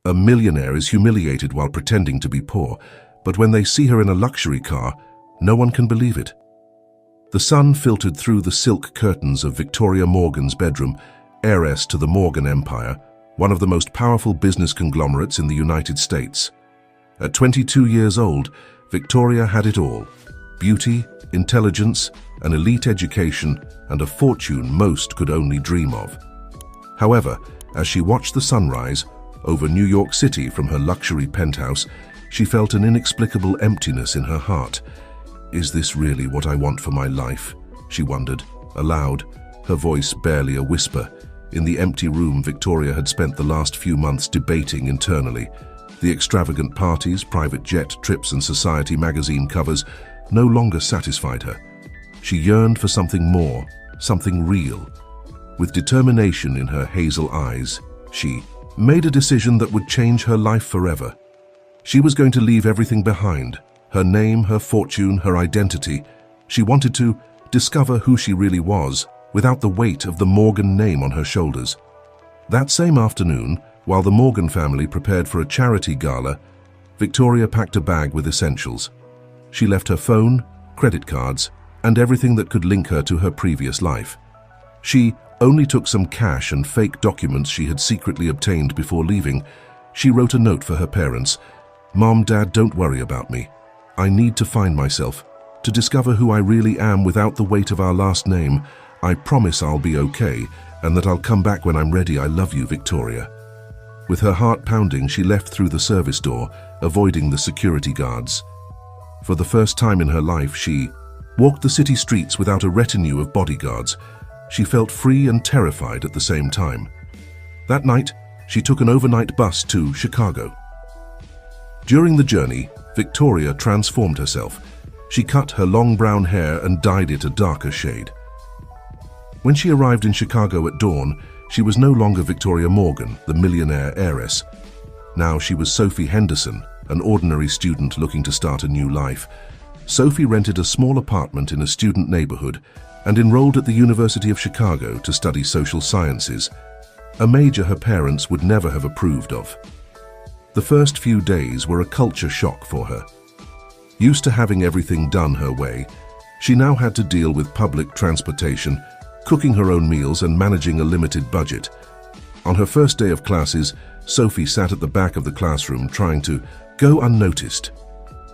A millionaire is humiliated while pretending to be poor, but when they see her in a luxury car, no one can believe it. The sun filtered through the silk curtains of Victoria Morgan's bedroom, heiress to the Morgan Empire, one of the most powerful business conglomerates in the United States. At 22 years old, Victoria had it all: beauty, intelligence, an elite education, and a fortune most could only dream of. However, as she watched the sunrise over New York City from her luxury penthouse, she felt an inexplicable emptiness in her heart. "Is this really what I want for my life?" she wondered, aloud, her voice barely a whisper. In the empty room Victoria had spent the last few months debating internally. The extravagant parties, private jet trips, and society magazine covers no longer satisfied her. She yearned for something more, something real. With determination in her hazel eyes, she made a decision that would change her life forever. She was going to leave everything behind: her name, her fortune, her identity. She wanted to discover who she really was, without the weight of the Morgan name on her shoulders. That same afternoon, while the Morgan family prepared for a charity gala, Victoria packed a bag with essentials. She left her phone, credit cards, and everything that could link her to her previous life. She only took some cash and fake documents she had secretly obtained before leaving. She wrote a note for her parents: "Mom, Dad, don't worry about me. I need to find myself, to discover who I really am without the weight of our last name. I promise I'll be okay, and that I'll come back when I'm ready. I love you, Victoria." With her heart pounding, she left through the service door, avoiding the security guards. For the first time in her life, she walked the city streets without a retinue of bodyguards. She felt free and terrified at the same time. That night, she took an overnight bus to Chicago. During the journey, Victoria transformed herself. She cut her long brown hair and dyed it a darker shade. When she arrived in Chicago at dawn, she was no longer Victoria Morgan, the millionaire heiress. Now she was Sophie Henderson, an ordinary student looking to start a new life. Sophie rented a small apartment in a student neighborhood and enrolled at the University of Chicago to study social sciences, a major her parents would never have approved of. The first few days were a culture shock for her. Used to having everything done her way, she now had to deal with public transportation, cooking her own meals, and managing a limited budget. On her first day of classes, Sophie sat at the back of the classroom trying to go unnoticed.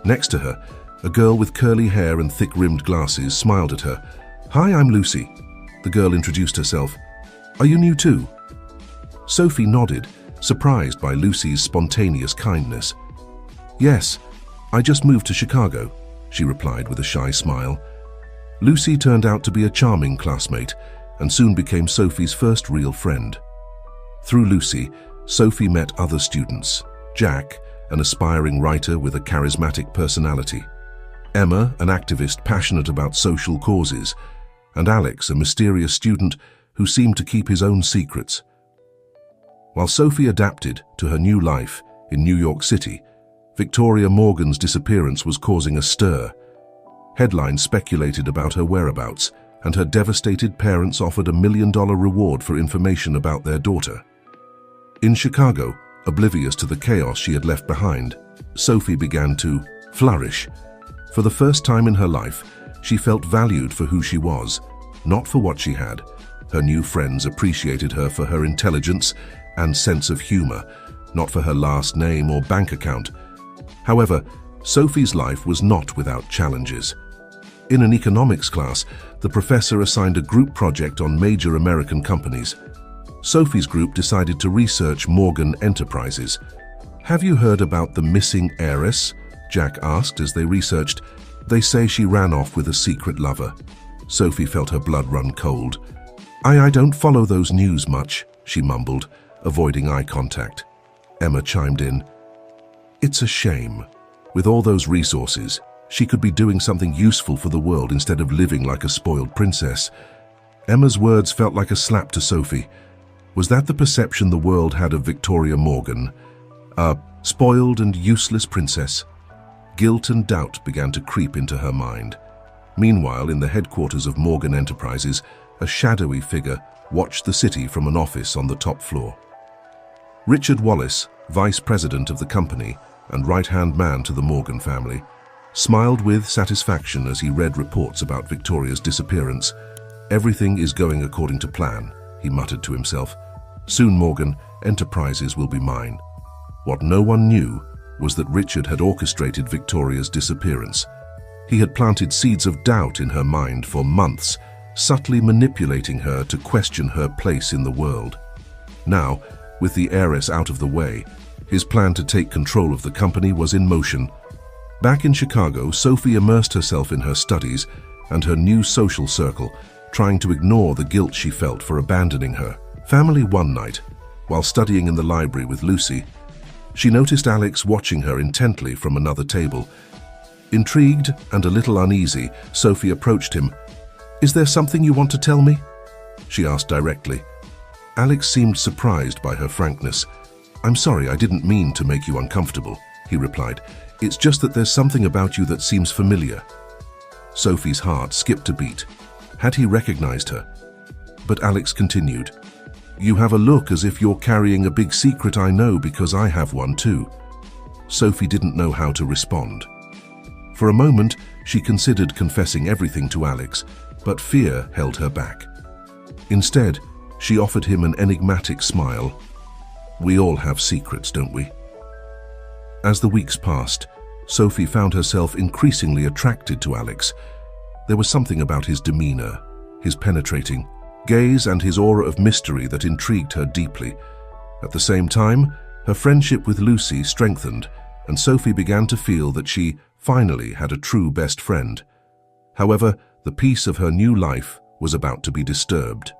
Next to her, a girl with curly hair and thick-rimmed glasses smiled at her. "Hi, I'm Lucy." The girl introduced herself. "Are you new too?" Sophie nodded, surprised by Lucy's spontaneous kindness. "Yes, I just moved to Chicago," she replied with a shy smile. Lucy turned out to be a charming classmate and soon became Sophie's first real friend. Through Lucy, Sophie met other students: Jack, an aspiring writer with a charismatic personality; Emma, an activist passionate about social causes; and Alex, a mysterious student who seemed to keep his own secrets. While Sophie adapted to her new life in New York City, Victoria Morgan's disappearance was causing a stir. Headlines speculated about her whereabouts, and her devastated parents offered a $1 million reward for information about their daughter. In Chicago, oblivious to the chaos she had left behind, Sophie began to flourish. For the first time in her life, she felt valued for who she was, not for what she had. Her new friends appreciated her for her intelligence and sense of humor, not for her last name or bank account. However, Sophie's life was not without challenges. In an economics class, the professor assigned a group project on major American companies. Sophie's group decided to research Morgan Enterprises. "Have you heard about the missing heiress?" Jack asked as they researched. "They say she ran off with a secret lover." Sophie felt her blood run cold. I don't follow those news much," she mumbled, avoiding eye contact. Emma chimed in. "It's a shame. With all those resources, she could be doing something useful for the world instead of living like a spoiled princess." Emma's words felt like a slap to Sophie. Was that the perception the world had of Victoria Morgan? A spoiled and useless princess? Guilt and doubt began to creep into her mind. Meanwhile, in the headquarters of Morgan Enterprises, a shadowy figure watched the city from an office on the top floor. Richard Wallace, vice president of the company and right-hand man to the Morgan family, smiled with satisfaction as he read reports about Victoria's disappearance. "Everything is going according to plan," he muttered to himself. "Soon, Morgan Enterprises will be mine." What no one knew was that Richard had orchestrated Victoria's disappearance. He had planted seeds of doubt in her mind for months, subtly manipulating her to question her place in the world. Now, with the heiress out of the way, his plan to take control of the company was in motion. Back in Chicago, Sophie immersed herself in her studies and her new social circle, trying to ignore the guilt she felt for abandoning her family. One night, while studying in the library with Lucy, she noticed Alex watching her intently from another table. Intrigued and a little uneasy, Sophie approached him. "Is there something you want to tell me?" she asked directly. Alex seemed surprised by her frankness. "I'm sorry, I didn't mean to make you uncomfortable," he replied. "It's just that there's something about you that seems familiar." Sophie's heart skipped a beat. Had he recognized her? But Alex continued, "You have a look as if you're carrying a big secret. I know because I have one too." Sophie didn't know how to respond. For a moment, she considered confessing everything to Alex, but fear held her back. Instead, she offered him an enigmatic smile. "We all have secrets, don't we?" As the weeks passed, Sophie found herself increasingly attracted to Alex. There was something about his demeanor, his penetrating gaze, and his aura of mystery that intrigued her deeply. At the same time, her friendship with Lucy strengthened, and Sophie began to feel that she finally had a true best friend. However, the peace of her new life was about to be disturbed.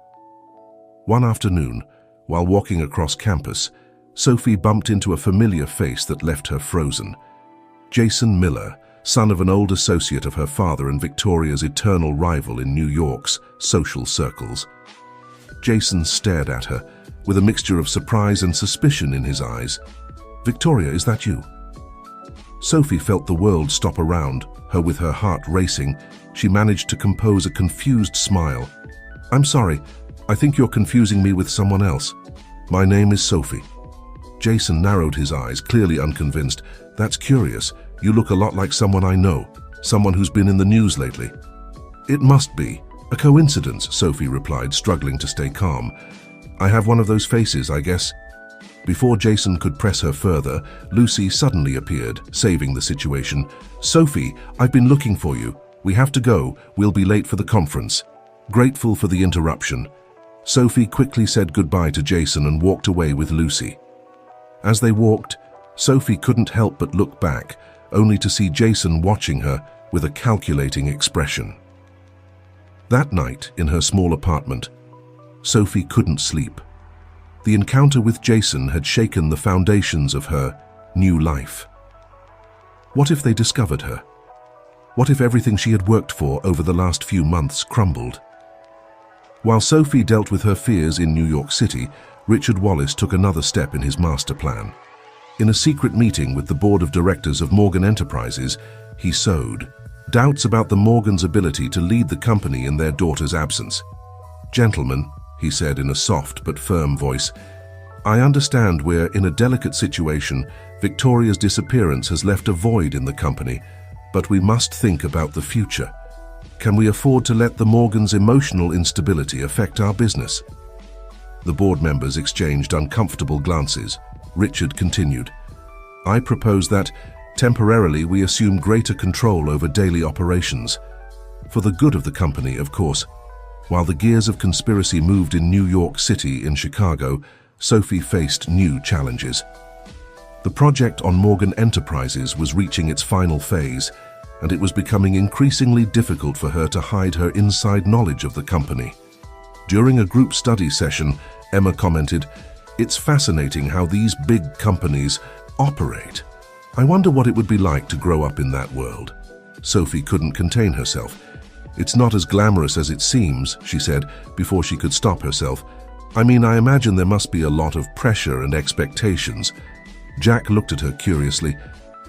One afternoon, while walking across campus, Sophie bumped into a familiar face that left her frozen. Jason Miller, son of an old associate of her father and Victoria's eternal rival in New York's social circles. Jason stared at her, with a mixture of surprise and suspicion in his eyes. "Victoria, is that you?" Sophie felt the world stop around her. With her heart racing, she managed to compose a confused smile. "I'm sorry, I think you're confusing me with someone else. My name is Sophie." Jason narrowed his eyes, clearly unconvinced. "That's curious. You look a lot like someone I know, someone who's been in the news lately." "It must be a coincidence," Sophie replied, struggling to stay calm. "I have one of those faces, I guess." Before Jason could press her further, Lucy suddenly appeared, saving the situation. "Sophie, I've been looking for you. We have to go. We'll be late for the conference." Grateful for the interruption, Sophie quickly said goodbye to Jason and walked away with Lucy. As they walked, Sophie couldn't help but look back, only to see Jason watching her with a calculating expression. That night, in her small apartment, Sophie couldn't sleep. The encounter with Jason had shaken the foundations of her new life. What if they discovered her? What if everything she had worked for over the last few months crumbled? While Sophie dealt with her fears in New York City, Richard Wallace took another step in his master plan. In a secret meeting with the board of directors of Morgan Enterprises, he sowed doubts about the Morgans' ability to lead the company in their daughter's absence. "Gentlemen," he said in a soft but firm voice, "I understand we're in a delicate situation. Victoria's disappearance has left a void in the company, but we must think about the future. Can we afford to let the Morgans' emotional instability affect our business?" The board members exchanged uncomfortable glances. Richard continued, "I propose that, temporarily, we assume greater control over daily operations. For the good of the company, of course." While the gears of conspiracy moved in New York City and Chicago, Sophie faced new challenges. The project on Morgan Enterprises was reaching its final phase, and it was becoming increasingly difficult for her to hide her inside knowledge of the company. During a group study session, Emma commented, "It's fascinating how these big companies operate. I wonder what it would be like to grow up in that world." Sophie couldn't contain herself. "It's not as glamorous as it seems," she said, before she could stop herself. "I mean, I imagine there must be a lot of pressure and expectations." Jack looked at her curiously.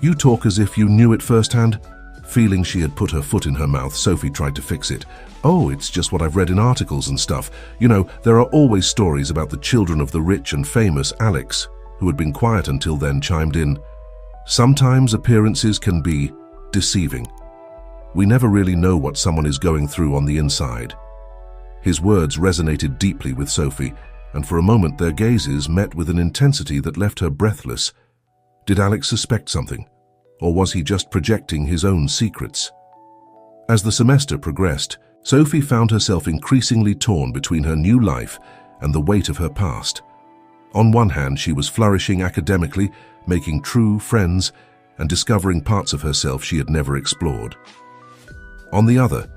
"You talk as if you knew it firsthand." Feeling she had put her foot in her mouth, Sophie tried to fix it. "Oh, it's just what I've read in articles and stuff. You know, there are always stories about the children of the rich and famous, Alex." who had been quiet until then, chimed in. Sometimes appearances can be deceiving. We never really know what someone is going through on the inside. His words resonated deeply with Sophie, and for a moment their gazes met with an intensity that left her breathless. Did Alex suspect something, or was he just projecting his own secrets? As the semester progressed, Sophie found herself increasingly torn between her new life and the weight of her past. On one hand, she was flourishing academically, making true friends, and discovering parts of herself she had never explored. On the other,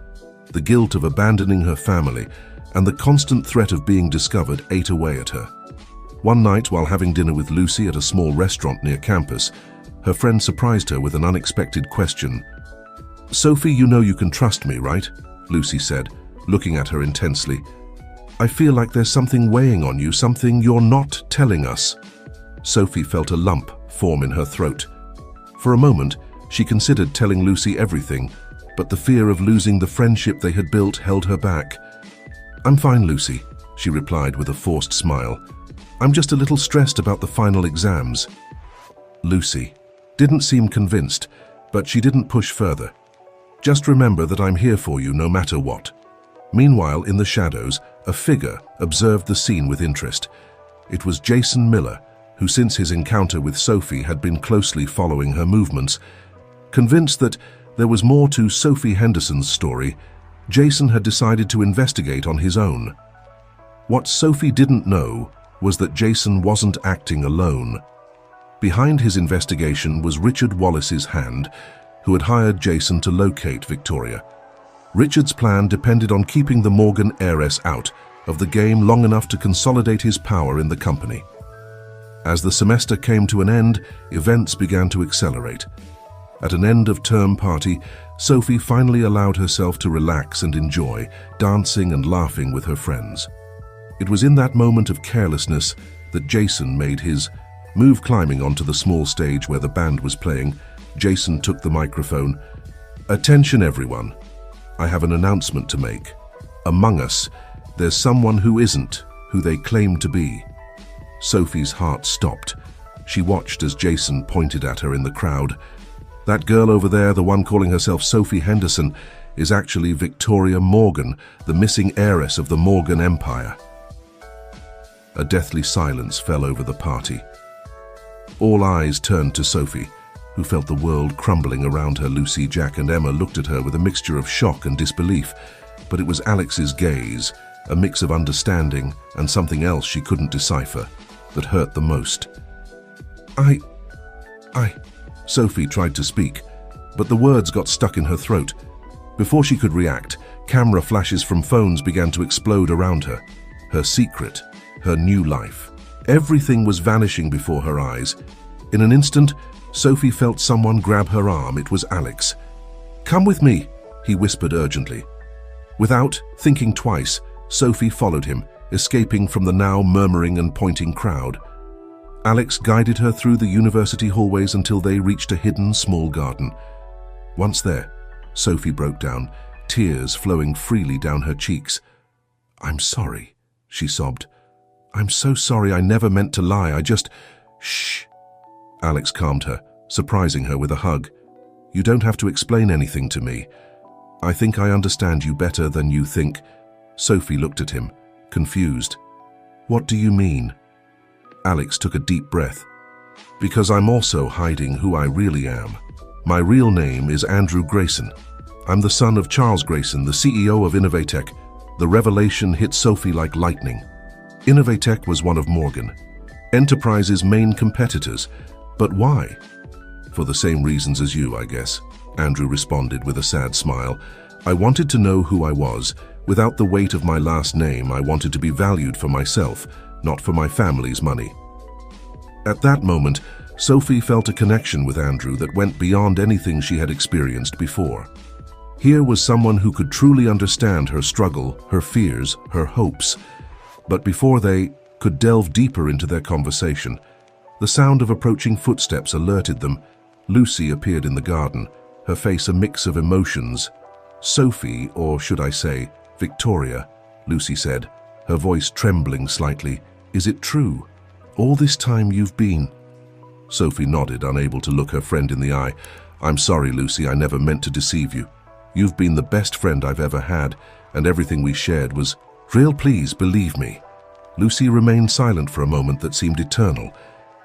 the guilt of abandoning her family and the constant threat of being discovered ate away at her. One night, while having dinner with Lucy at a small restaurant near campus, her friend surprised her with an unexpected question. "Sophie, you know you can trust me, right?" Lucy said, looking at her intensely. "I feel like there's something weighing on you, something you're not telling us." Sophie felt a lump form in her throat. For a moment, she considered telling Lucy everything, but the fear of losing the friendship they had built held her back. "I'm fine, Lucy," she replied with a forced smile. "I'm just a little stressed about the final exams." Lucy didn't seem convinced, but she didn't push further. "Just remember that I'm here for you no matter what." Meanwhile, in the shadows, a figure observed the scene with interest. It was Jason Miller, who since his encounter with Sophie had been closely following her movements. Convinced that there was more to Sophie Henderson's story, Jason had decided to investigate on his own. What Sophie didn't know was that Jason wasn't acting alone. Behind his investigation was Richard Wallace's hand, who had hired Jason to locate Victoria. Richard's plan depended on keeping the Morgan heiress out of the game long enough to consolidate his power in the company. As the semester came to an end, events began to accelerate. At an end-of-term party, Sophie finally allowed herself to relax and enjoy, dancing and laughing with her friends. It was in that moment of carelessness that Jason made his move. Climbing onto the small stage where the band was playing, Jason took the microphone. "Attention everyone, I have an announcement to make. Among us, there's someone who isn't who they claim to be." Sophie's heart stopped. She watched as Jason pointed at her in the crowd. "That girl over there, the one calling herself Sophie Henderson, is actually Victoria Morgan, the missing heiress of the Morgan Empire." A deathly silence fell over the party. All eyes turned to Sophie, who felt the world crumbling around her. Lucy, Jack and Emma looked at her with a mixture of shock and disbelief, but it was Alex's gaze, a mix of understanding and something else she couldn't decipher, that hurt the most. I... Sophie tried to speak, but the words got stuck in her throat. Before she could react, camera flashes from phones began to explode around her. Her secret, her new life. Everything was vanishing before her eyes. In an instant, Sophie felt someone grab her arm. It was Alex. "Come with me," he whispered urgently. Without thinking twice, Sophie followed him, escaping from the now murmuring and pointing crowd. Alex guided her through the university hallways until they reached a hidden small garden. Once there, Sophie broke down, tears flowing freely down her cheeks. "I'm sorry," she sobbed. "I'm so sorry. I never meant to lie. I just..." "Shh." Alex calmed her, surprising her with a hug. "You don't have to explain anything to me. I think I understand you better than you think." Sophie looked at him, confused. "What do you mean?" Alex took a deep breath. "Because I'm also hiding who I really am. My real name is Andrew Grayson. I'm the son of Charles Grayson, the CEO of Innovatech." The revelation hit Sophie like lightning. Innovatech was one of Morgan Enterprise's main competitors. But why? "For the same reasons as you, I guess," Andrew responded with a sad smile. "I wanted to know who I was. Without the weight of my last name, I wanted to be valued for myself, not for my family's money." At that moment, Sophie felt a connection with Andrew that went beyond anything she had experienced before. Here was someone who could truly understand her struggle, her fears, her hopes. But before they could delve deeper into their conversation, the sound of approaching footsteps alerted them. Lucy appeared in the garden, her face a mix of emotions. "Sophie, or should I say, Victoria," Lucy said, her voice trembling slightly. "Is it true?" All this time you've been—" Sophie nodded, unable to look her friend in the eye. "I'm sorry, Lucy, I never meant to deceive you. You've been the best friend I've ever had, and everything we shared was real. Please believe me." Lucy remained silent for a moment that seemed eternal.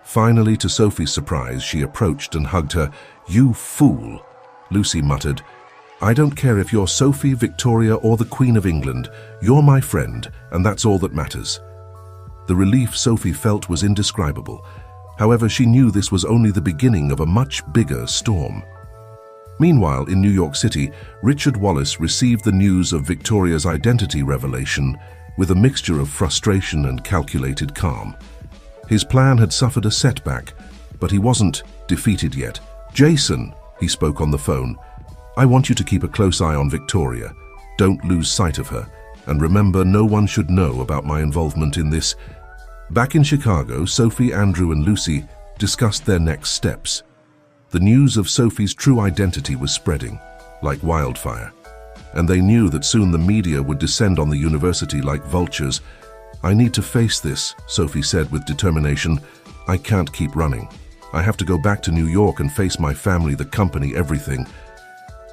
Finally, to Sophie's surprise, she approached and hugged her. "You fool!" Lucy muttered. "I don't care if you're Sophie, Victoria, or the Queen of England. You're my friend, and that's all that matters." The relief Sophie felt was indescribable. However, she knew this was only the beginning of a much bigger storm. Meanwhile, in New York City, Richard Wallace received the news of Victoria's identity revelation with a mixture of frustration and calculated calm. His plan had suffered a setback, but he wasn't defeated yet. "Jason," he spoke on the phone, "I want you to keep a close eye on Victoria. Don't lose sight of her. And remember, no one should know about my involvement in this." Back in Chicago, Sophie, Andrew, and Lucy discussed their next steps. The news of Sophie's true identity was spreading like wildfire, and they knew that soon the media would descend on the university like vultures. "I need to face this," Sophie said with determination. "I can't keep running. I have to go back to New York and face my family, the company, everything."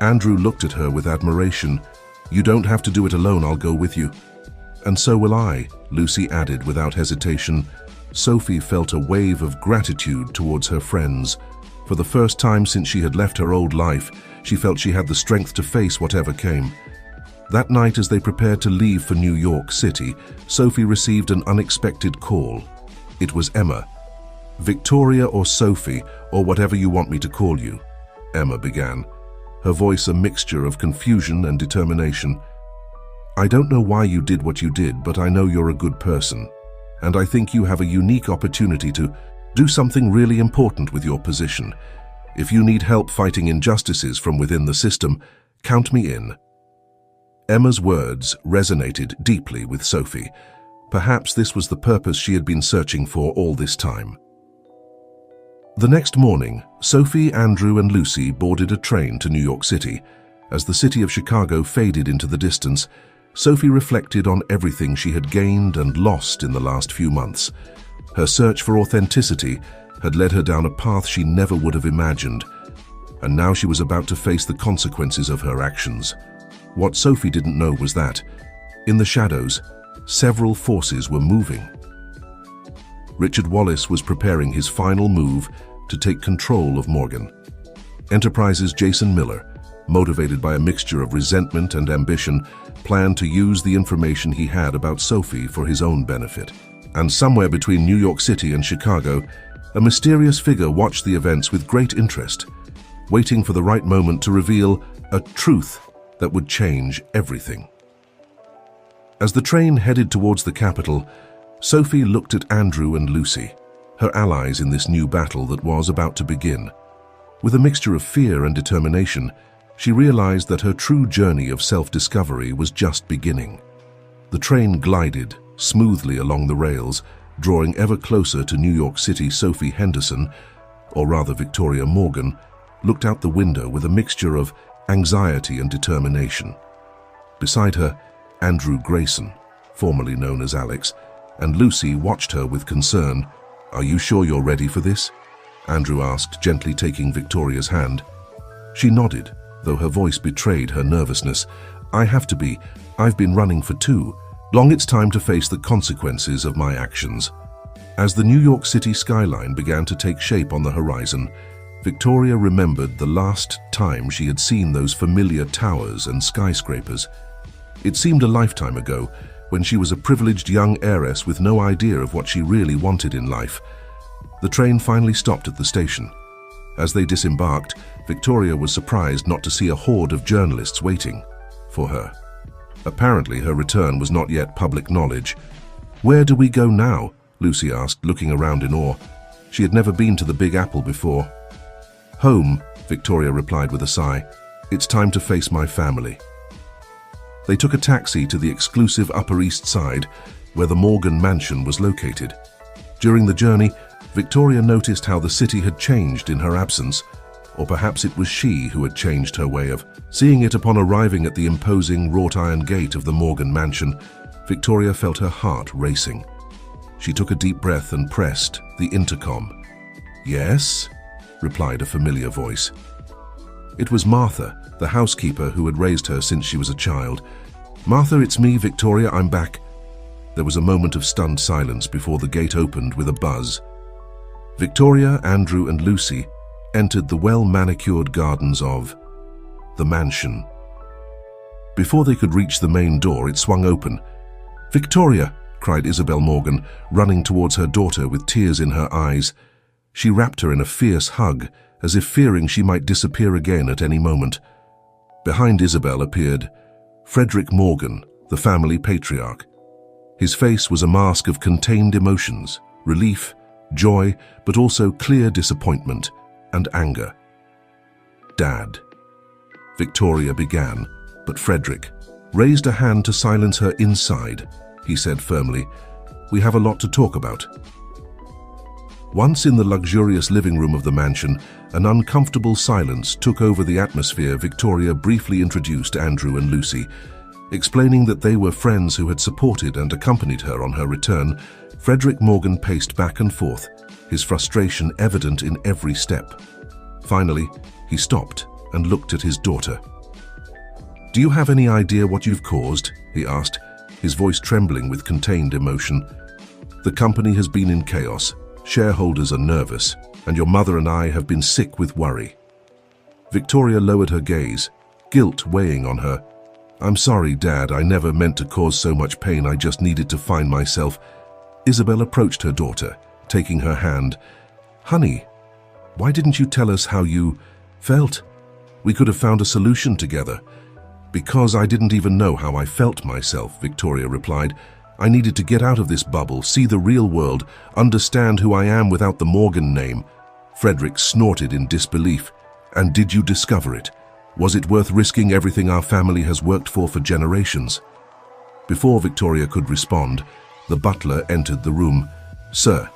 Andrew looked at her with admiration. "You don't have to do it alone, I'll go with you." "And so will I," Lucy added without hesitation. Sophie felt a wave of gratitude towards her friends. For the first time since she had left her old life, she felt she had the strength to face whatever came. That night, as they prepared to leave for New York City, Sophie received an unexpected call. It was Emma. "Victoria or Sophie, or whatever you want me to call you," Emma began, her voice a mixture of confusion and determination. "I don't know why you did what you did, but I know you're a good person, and I think you have a unique opportunity to do something really important with your position. If you need help fighting injustices from within the system, count me in." Emma's words resonated deeply with Sophie. Perhaps this was the purpose she had been searching for all this time. The next morning, Sophie, Andrew, and Lucy boarded a train to New York City. As the city of Chicago faded into the distance, Sophie reflected on everything she had gained and lost in the last few months. Her search for authenticity had led her down a path she never would have imagined, and now she was about to face the consequences of her actions. What Sophie didn't know was that, in the shadows, several forces were moving. Richard Wallace was preparing his final move to take control of Morgan. Enterprise's Jason Miller, motivated by a mixture of resentment and ambition, planned to use the information he had about Sophie for his own benefit. And somewhere between New York City and Chicago, a mysterious figure watched the events with great interest, waiting for the right moment to reveal a truth that would change everything. As the train headed towards the capital, Sophie looked at Andrew and Lucy, her allies in this new battle that was about to begin. With a mixture of fear and determination, she realized that her true journey of self-discovery was just beginning. The train glided smoothly along the rails, drawing ever closer to New York City. Sophie Henderson, or rather Victoria Morgan, looked out the window with a mixture of anxiety and determination. Beside her, Andrew Grayson, formerly known as Alex, and Lucy watched her with concern. "Are you sure you're ready for this?" Andrew asked, gently taking Victoria's hand. She nodded, though her voice betrayed her nervousness. "I have to be. I've been running for too long. It's time to face the consequences of my actions." As the New York City skyline began to take shape on the horizon, Victoria remembered the last time she had seen those familiar towers and skyscrapers. It seemed a lifetime ago, when she was a privileged young heiress with no idea of what she really wanted in life. The train finally stopped at the station. As they disembarked, Victoria was surprised not to see a horde of journalists waiting for her. Apparently, her return was not yet public knowledge. "Where do we go now?" Lucy asked, looking around in awe. She had never been to the Big Apple before. "Home," Victoria replied with a sigh. "It's time to face my family." They took a taxi to the exclusive Upper East Side, where the Morgan mansion was located. During the journey, Victoria noticed how the city had changed in her absence, or perhaps it was she who had changed her way of seeing it. Upon arriving at the imposing wrought iron gate of the Morgan mansion, Victoria felt her heart racing. She took a deep breath and pressed the intercom. "Yes?" replied a familiar voice. It was Martha, the housekeeper who had raised her since she was a child. "Martha, it's me, Victoria, I'm back." There was a moment of stunned silence before the gate opened with a buzz. Victoria, Andrew, and Lucy entered the well-manicured gardens of the mansion. Before they could reach the main door, it swung open. "Victoria!" cried Isabel Morgan, running towards her daughter with tears in her eyes. She wrapped her in a fierce hug, as if fearing she might disappear again at any moment. Behind Isabel appeared Frederick Morgan, the family patriarch. His face was a mask of contained emotions, relief, joy, but also clear disappointment and anger. "Dad," Victoria began, but Frederick raised a hand to silence her inside. He said firmly, "We have a lot to talk about." Once in the luxurious living room of the mansion, an uncomfortable silence took over the atmosphere. Victoria briefly introduced Andrew and Lucy. Explaining that they were friends who had supported and accompanied her on her return, Frederick Morgan paced back and forth, his frustration evident in every step. Finally, he stopped and looked at his daughter. "Do you have any idea what you've caused?" he asked, his voice trembling with contained emotion. "The company has been in chaos. Shareholders are nervous, and your mother and I have been sick with worry." Victoria lowered her gaze, guilt weighing on her. "I'm sorry, Dad. I never meant to cause so much pain. I just needed to find myself." Isabel approached her daughter, taking her hand. "Honey, why didn't you tell us how you felt? We could have found a solution together." "Because I didn't even know how I felt myself," Victoria replied. "I needed to get out of this bubble, see the real world, understand who I am without the Morgan name." Frederick snorted in disbelief. "And did you discover it? Was it worth risking everything our family has worked for generations?" Before Victoria could respond, the butler entered the room. "Sir,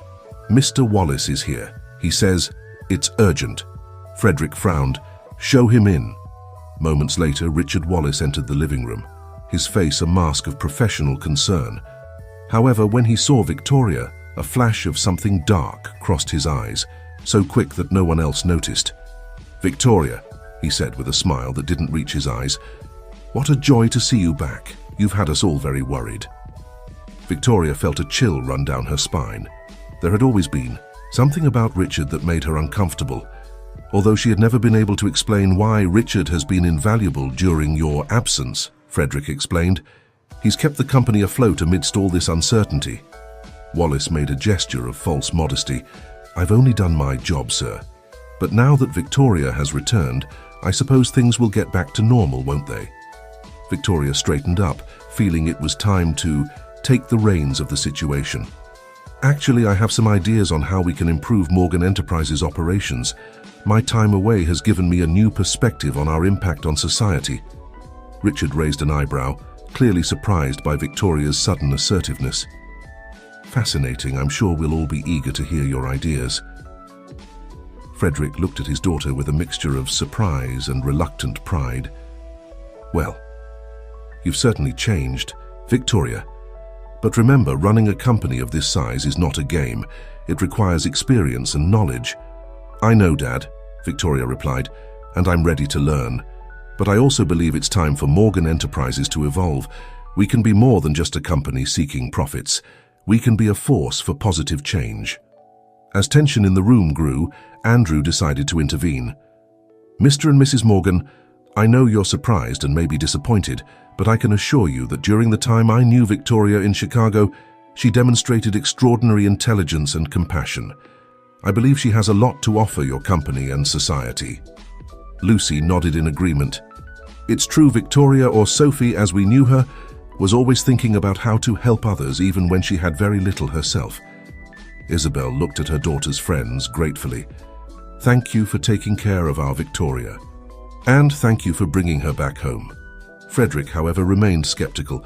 Mr. Wallace is here. He says it's urgent." Frederick frowned. "Show him in." Moments later, Richard Wallace entered the living room, his face a mask of professional concern. However, when he saw Victoria, a flash of something dark crossed his eyes, so quick that no one else noticed. "Victoria," he said with a smile that didn't reach his eyes, "what a joy to see you back. You've had us all very worried." Victoria felt a chill run down her spine. There had always been something about Richard that made her uncomfortable. Although she had never been able to explain why Richard has been invaluable during your absence, Frederick explained. "He's kept the company afloat amidst all this uncertainty." Wallace made a gesture of false modesty. "I've only done my job, sir. But now that Victoria has returned, I suppose things will get back to normal, won't they?" Victoria straightened up, feeling it was time to take the reins of the situation. "Actually, I have some ideas on how we can improve Morgan Enterprises' operations. My time away has given me a new perspective on our impact on society." Richard raised an eyebrow, clearly surprised by Victoria's sudden assertiveness. "Fascinating. I'm sure we'll all be eager to hear your ideas." Frederick looked at his daughter with a mixture of surprise and reluctant pride. "Well, you've certainly changed, Victoria. But remember, running a company of this size is not a game. It requires experience and knowledge." "I know, Dad," Victoria replied, "and I'm ready to learn. But I also believe it's time for Morgan Enterprises to evolve. We can be more than just a company seeking profits. We can be a force for positive change." As tension in the room grew, Andrew decided to intervene. "Mr. and Mrs. Morgan, I know you're surprised and maybe disappointed, but I can assure you that during the time I knew Victoria in Chicago, she demonstrated extraordinary intelligence and compassion. I believe she has a lot to offer your company and society." Lucy nodded in agreement. "It's true, Victoria, or Sophie as we knew her, was always thinking about how to help others even when she had very little herself." Isabel looked at her daughter's friends gratefully. "Thank you for taking care of our Victoria. And thank you for bringing her back home." Frederick, however, remained skeptical.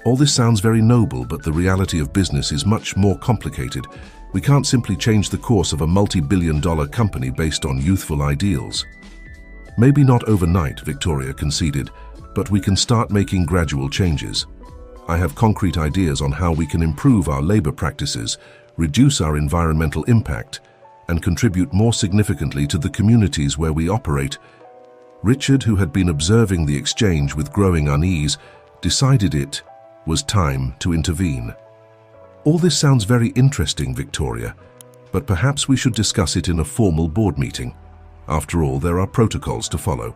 "All this sounds very noble, but the reality of business is much more complicated. We can't simply change the course of a multi-billion-dollar company based on youthful ideals." "Maybe not overnight," Victoria conceded, "but we can start making gradual changes. I have concrete ideas on how we can improve our labor practices, reduce our environmental impact, and contribute more significantly to the communities where we operate. Richard, who had been observing the exchange with growing unease, decided it was time to intervene. All this sounds very interesting, Victoria, but perhaps we should discuss it in a formal board meeting. After all, there are protocols to follow.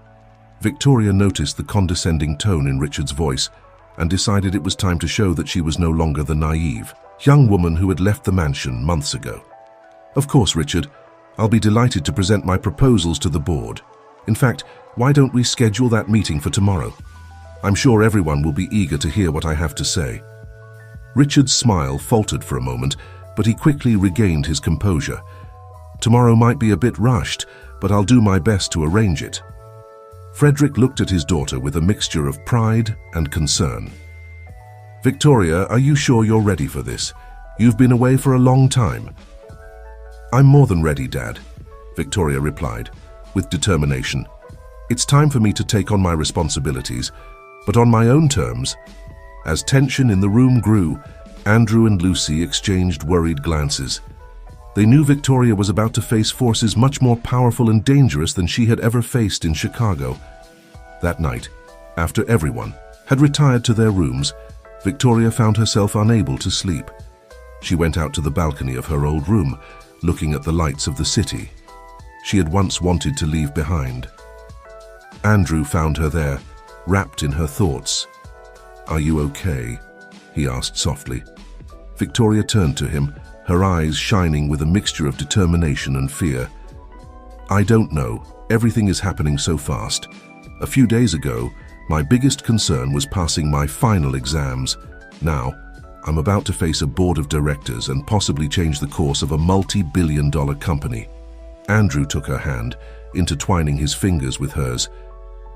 Victoria noticed the condescending tone in Richard's voice and decided it was time to show that she was no longer the naive young woman who had left the mansion months ago. Of course, Richard, I'll be delighted to present my proposals to the board. In fact, why don't we schedule that meeting for tomorrow? I'm sure everyone will be eager to hear what I have to say. Richard's smile faltered for a moment, but he quickly regained his composure. Tomorrow might be a bit rushed, but I'll do my best to arrange it. Frederick looked at his daughter with a mixture of pride and concern. Victoria, are you sure you're ready for this? You've been away for a long time. I'm more than ready, Dad, Victoria replied, with determination. It's time for me to take on my responsibilities, but on my own terms. As tension in the room grew, Andrew and Lucy exchanged worried glances. They knew Victoria was about to face forces much more powerful and dangerous than she had ever faced in Chicago. That night, after everyone had retired to their rooms, Victoria found herself unable to sleep. She went out to the balcony of her old room, looking at the lights of the city she had once wanted to leave behind. Andrew found her there, wrapped in her thoughts. "Are you okay?" he asked softly. Victoria turned to him, her eyes shining with a mixture of determination and fear. "I don't know. Everything is happening so fast. A few days ago, my biggest concern was passing my final exams. Now, I'm about to face a board of directors and possibly change the course of a multi-billion-dollar company." Andrew took her hand, intertwining his fingers with hers.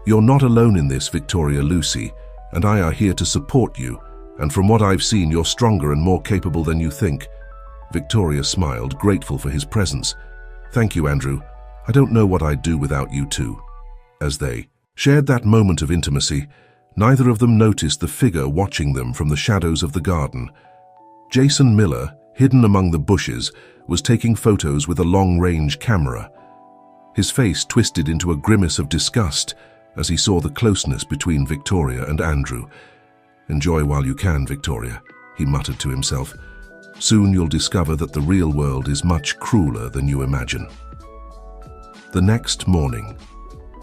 "You're not alone in this, Victoria. Lucy and I are here to support you, and from what I've seen, you're stronger and more capable than you think." Victoria smiled, grateful for his presence. "Thank you, Andrew. I don't know what I'd do without you two." As they shared that moment of intimacy, neither of them noticed the figure watching them from the shadows of the garden. Jason Miller, hidden among the bushes, was taking photos with a long-range camera. His face twisted into a grimace of disgust as he saw the closeness between Victoria and Andrew. "Enjoy while you can, Victoria," he muttered to himself. "Soon you'll discover that the real world is much crueler than you imagine." The next morning,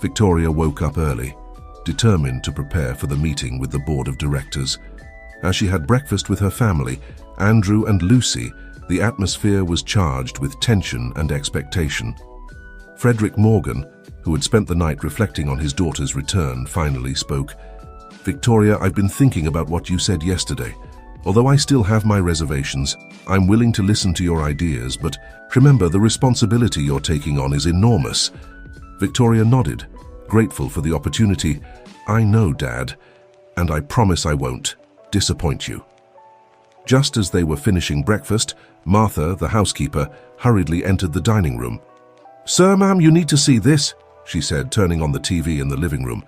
Victoria woke up early, determined to prepare for the meeting with the board of directors. As she had breakfast with her family, Andrew and Lucy, the atmosphere was charged with tension and expectation. Frederick Morgan, who had spent the night reflecting on his daughter's return, finally spoke. "Victoria, I've been thinking about what you said yesterday. Although I still have my reservations, I'm willing to listen to your ideas, but remember, the responsibility you're taking on is enormous." Victoria nodded, grateful for the opportunity. "I know, Dad, and I promise I won't disappoint you." Just as they were finishing breakfast, Martha, the housekeeper, hurriedly entered the dining room. "Sir, ma'am, you need to see this," she said, turning on the TV in the living room.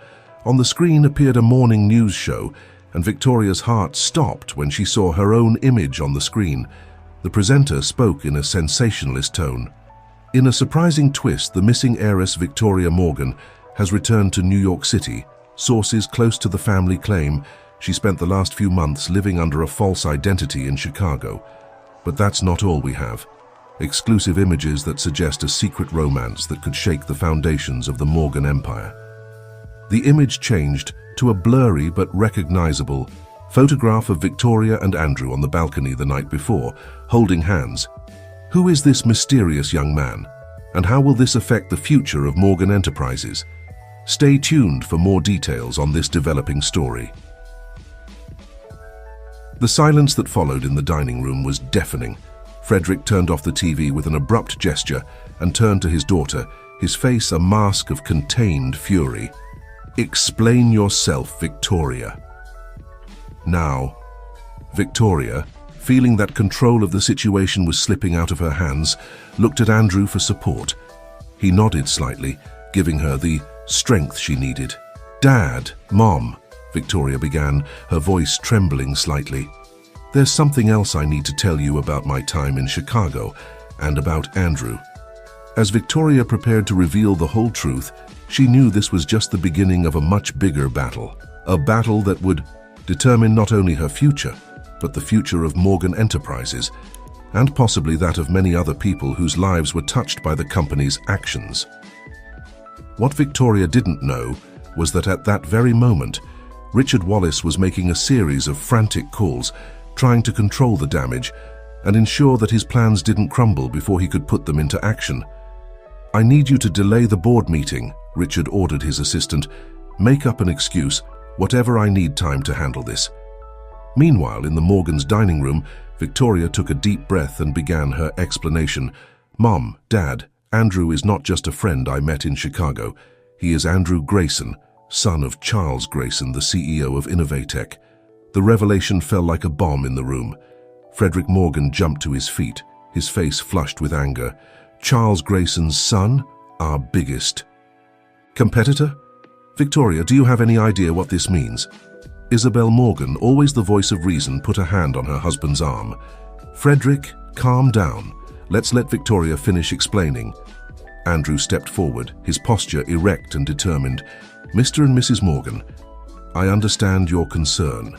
On the screen appeared a morning news show, and Victoria's heart stopped when she saw her own image on the screen. The presenter spoke in a sensationalist tone. In a surprising twist, the missing heiress Victoria Morgan has returned to New York City. Sources close to the family claim she spent the last few months living under a false identity in Chicago. But that's not all we have. Exclusive images that suggest a secret romance that could shake the foundations of the Morgan Empire. The image changed to a blurry but recognizable photograph of Victoria and Andrew on the balcony the night before, holding hands. Who is this mysterious young man, and how will this affect the future of Morgan Enterprises? Stay tuned for more details on this developing story. The silence that followed in the dining room was deafening. Frederick turned off the TV with an abrupt gesture and turned to his daughter, his face a mask of contained fury. "Explain yourself, Victoria." Now, Victoria, feeling that control of the situation was slipping out of her hands, looked at Andrew for support. He nodded slightly, giving her the strength she needed. "Dad, Mom, Victoria began, her voice trembling slightly. "There's something else I need to tell you about my time in Chicago and about Andrew." As Victoria prepared to reveal the whole truth, she knew this was just the beginning of a much bigger battle. A battle that would determine not only her future, but the future of Morgan Enterprises, and possibly that of many other people whose lives were touched by the company's actions. What Victoria didn't know was that at that very moment, Richard Wallace was making a series of frantic calls, trying to control the damage and ensure that his plans didn't crumble before he could put them into action. "I need you to delay the board meeting," Richard ordered his assistant. "Make up an excuse, whatever, I need time to handle this." Meanwhile, in the Morgans' dining room, Victoria took a deep breath and began her explanation. "Mom, Dad, Andrew is not just a friend I met in Chicago. He is Andrew Grayson, son of Charles Grayson, the CEO of Innovatech." The revelation fell like a bomb in the room. Frederick Morgan jumped to his feet, his face flushed with anger. "Charles Grayson's son? Our biggest competitor? Victoria, do you have any idea what this means?" Isabel Morgan, always the voice of reason, put a hand on her husband's arm. "Frederick, calm down. Let's let Victoria finish explaining." Andrew stepped forward, his posture erect and determined. "Mr. and Mrs. Morgan, I understand your concern,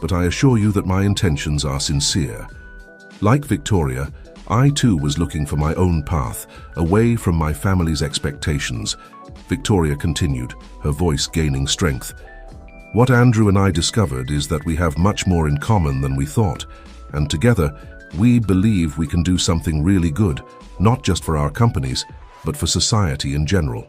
but I assure you that my intentions are sincere. Like Victoria, I too was looking for my own path, away from my family's expectations." Victoria continued, her voice gaining strength. "What Andrew and I discovered is that we have much more in common than we thought, and together we believe we can do something really good, not just for our companies, but for society in general."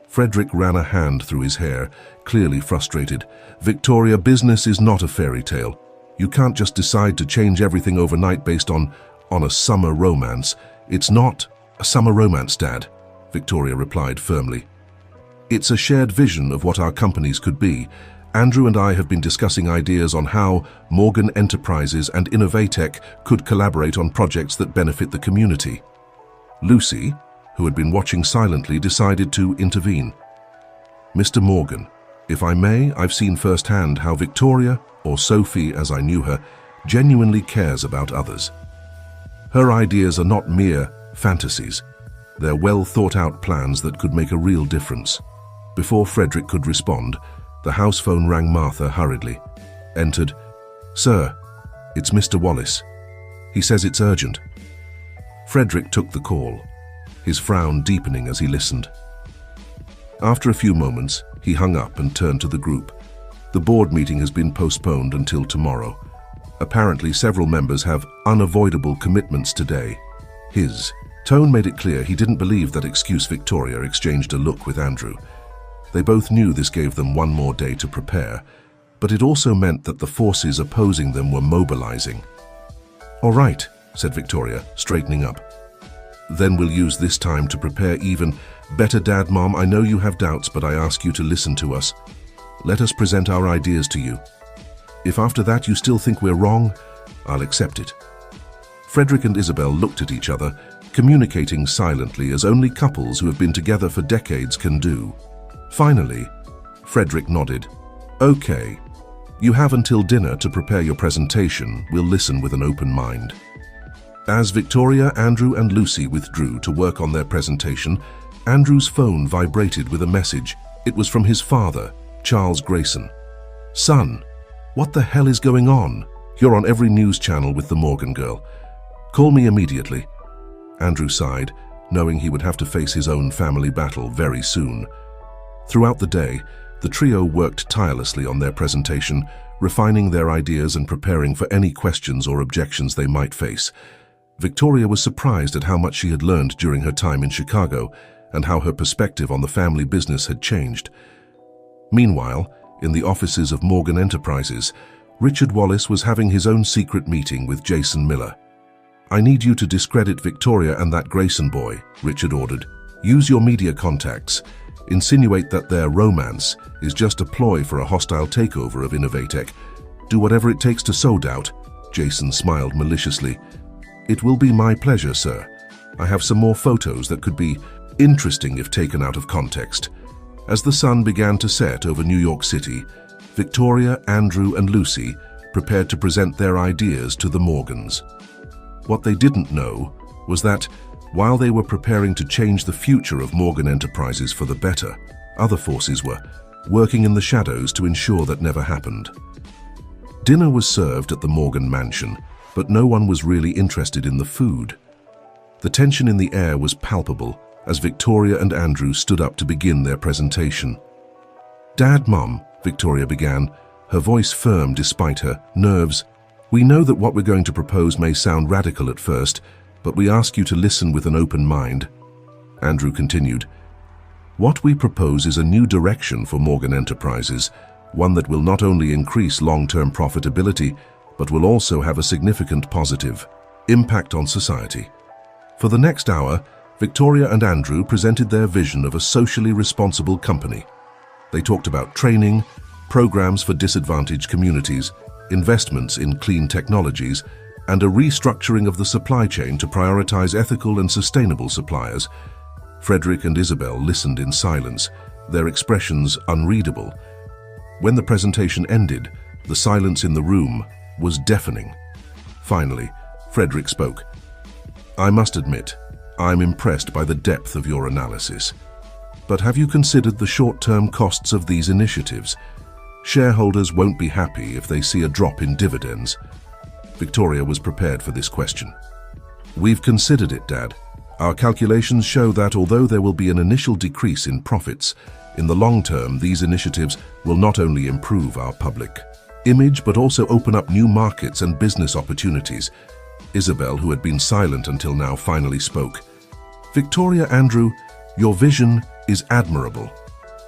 Frederick ran a hand through his hair, clearly frustrated. "Victoria, business is not a fairy tale. You can't just decide to change everything overnight based on a summer romance." "It's not a summer romance, Dad," Victoria replied firmly. "It's a shared vision of what our companies could be. Andrew and I have been discussing ideas on how Morgan Enterprises and Innovatech could collaborate on projects that benefit the community." Lucy, who had been watching silently, decided to intervene. "Mr. Morgan, if I may, I've seen firsthand how Victoria, or Sophie as I knew her, genuinely cares about others. Her ideas are not mere fantasies. They're well-thought-out plans that could make a real difference." Before Frederick could respond, the house phone rang. Martha hurriedly entered. "Sir, it's Mr. Wallace. He says it's urgent." Frederick took the call, his frown deepening as he listened. After a few moments, he hung up and turned to the group. "The board meeting has been postponed until tomorrow. Apparently, several members have unavoidable commitments today." His tone made it clear he didn't believe that excuse. Victoria exchanged a look with Andrew. They both knew this gave them one more day to prepare, but it also meant that the forces opposing them were mobilizing. "All right," said Victoria, straightening up. "Then we'll use this time to prepare even better. Dad, Mom, I know you have doubts, but I ask you to listen to us. Let us present our ideas to you. If after that you still think we're wrong, I'll accept it." Frederick and Isabel looked at each other, communicating silently as only couples who have been together for decades can do. Finally, Frederick nodded. "Okay, you have until dinner to prepare your presentation. We'll listen with an open mind." As Victoria, Andrew, and Lucy withdrew to work on their presentation, Andrew's phone vibrated with a message. It was from his father, Charles Grayson. "Son, what the hell is going on? You're on every news channel with the Morgan girl. Call me immediately." Andrew sighed, knowing he would have to face his own family battle very soon. Throughout the day, the trio worked tirelessly on their presentation, refining their ideas and preparing for any questions or objections they might face. Victoria was surprised at how much she had learned during her time in Chicago and how her perspective on the family business had changed. Meanwhile, in the offices of Morgan Enterprises, Richard Wallace was having his own secret meeting with Jason Miller. "I need you to discredit Victoria and that Grayson boy," Richard ordered. "Use your media contacts. Insinuate that their romance is just a ploy for a hostile takeover of Innovatech. Do whatever it takes to sow doubt." Jason smiled maliciously. "It will be my pleasure, sir. I have some more photos that could be interesting if taken out of context." As the sun began to set over New York City, Victoria, Andrew, and Lucy prepared to present their ideas to the Morgans. What they didn't know was that, while they were preparing to change the future of Morgan Enterprises for the better, other forces were working in the shadows to ensure that never happened. Dinner was served at the Morgan mansion, but no one was really interested in the food. The tension in the air was palpable as Victoria and Andrew stood up to begin their presentation. "Dad, Mum," Victoria began, her voice firm despite her nerves, "we know that what we're going to propose may sound radical at first, but we ask you to listen with an open mind." Andrew continued, "What we propose is a new direction for Morgan Enterprises, one that will not only increase long-term profitability, but will also have a significant positive impact on society." For the next hour, Victoria and Andrew presented their vision of a socially responsible company. They talked about training, programs for disadvantaged communities, investments in clean technologies, and a restructuring of the supply chain to prioritize ethical and sustainable suppliers. Frederick and Isabel listened in silence, their expressions unreadable. When the presentation ended, the silence in the room was deafening. Finally, Frederick spoke. "I must admit, I'm impressed by the depth of your analysis. But have you considered the short-term costs of these initiatives? Shareholders won't be happy if they see a drop in dividends." Victoria was prepared for this question. "We've considered it, Dad. Our calculations show that although there will be an initial decrease in profits, in the long term these initiatives will not only improve our public image but also open up new markets and business opportunities." Isabel, who had been silent until now, finally spoke. "Victoria, Andrew, your vision is admirable.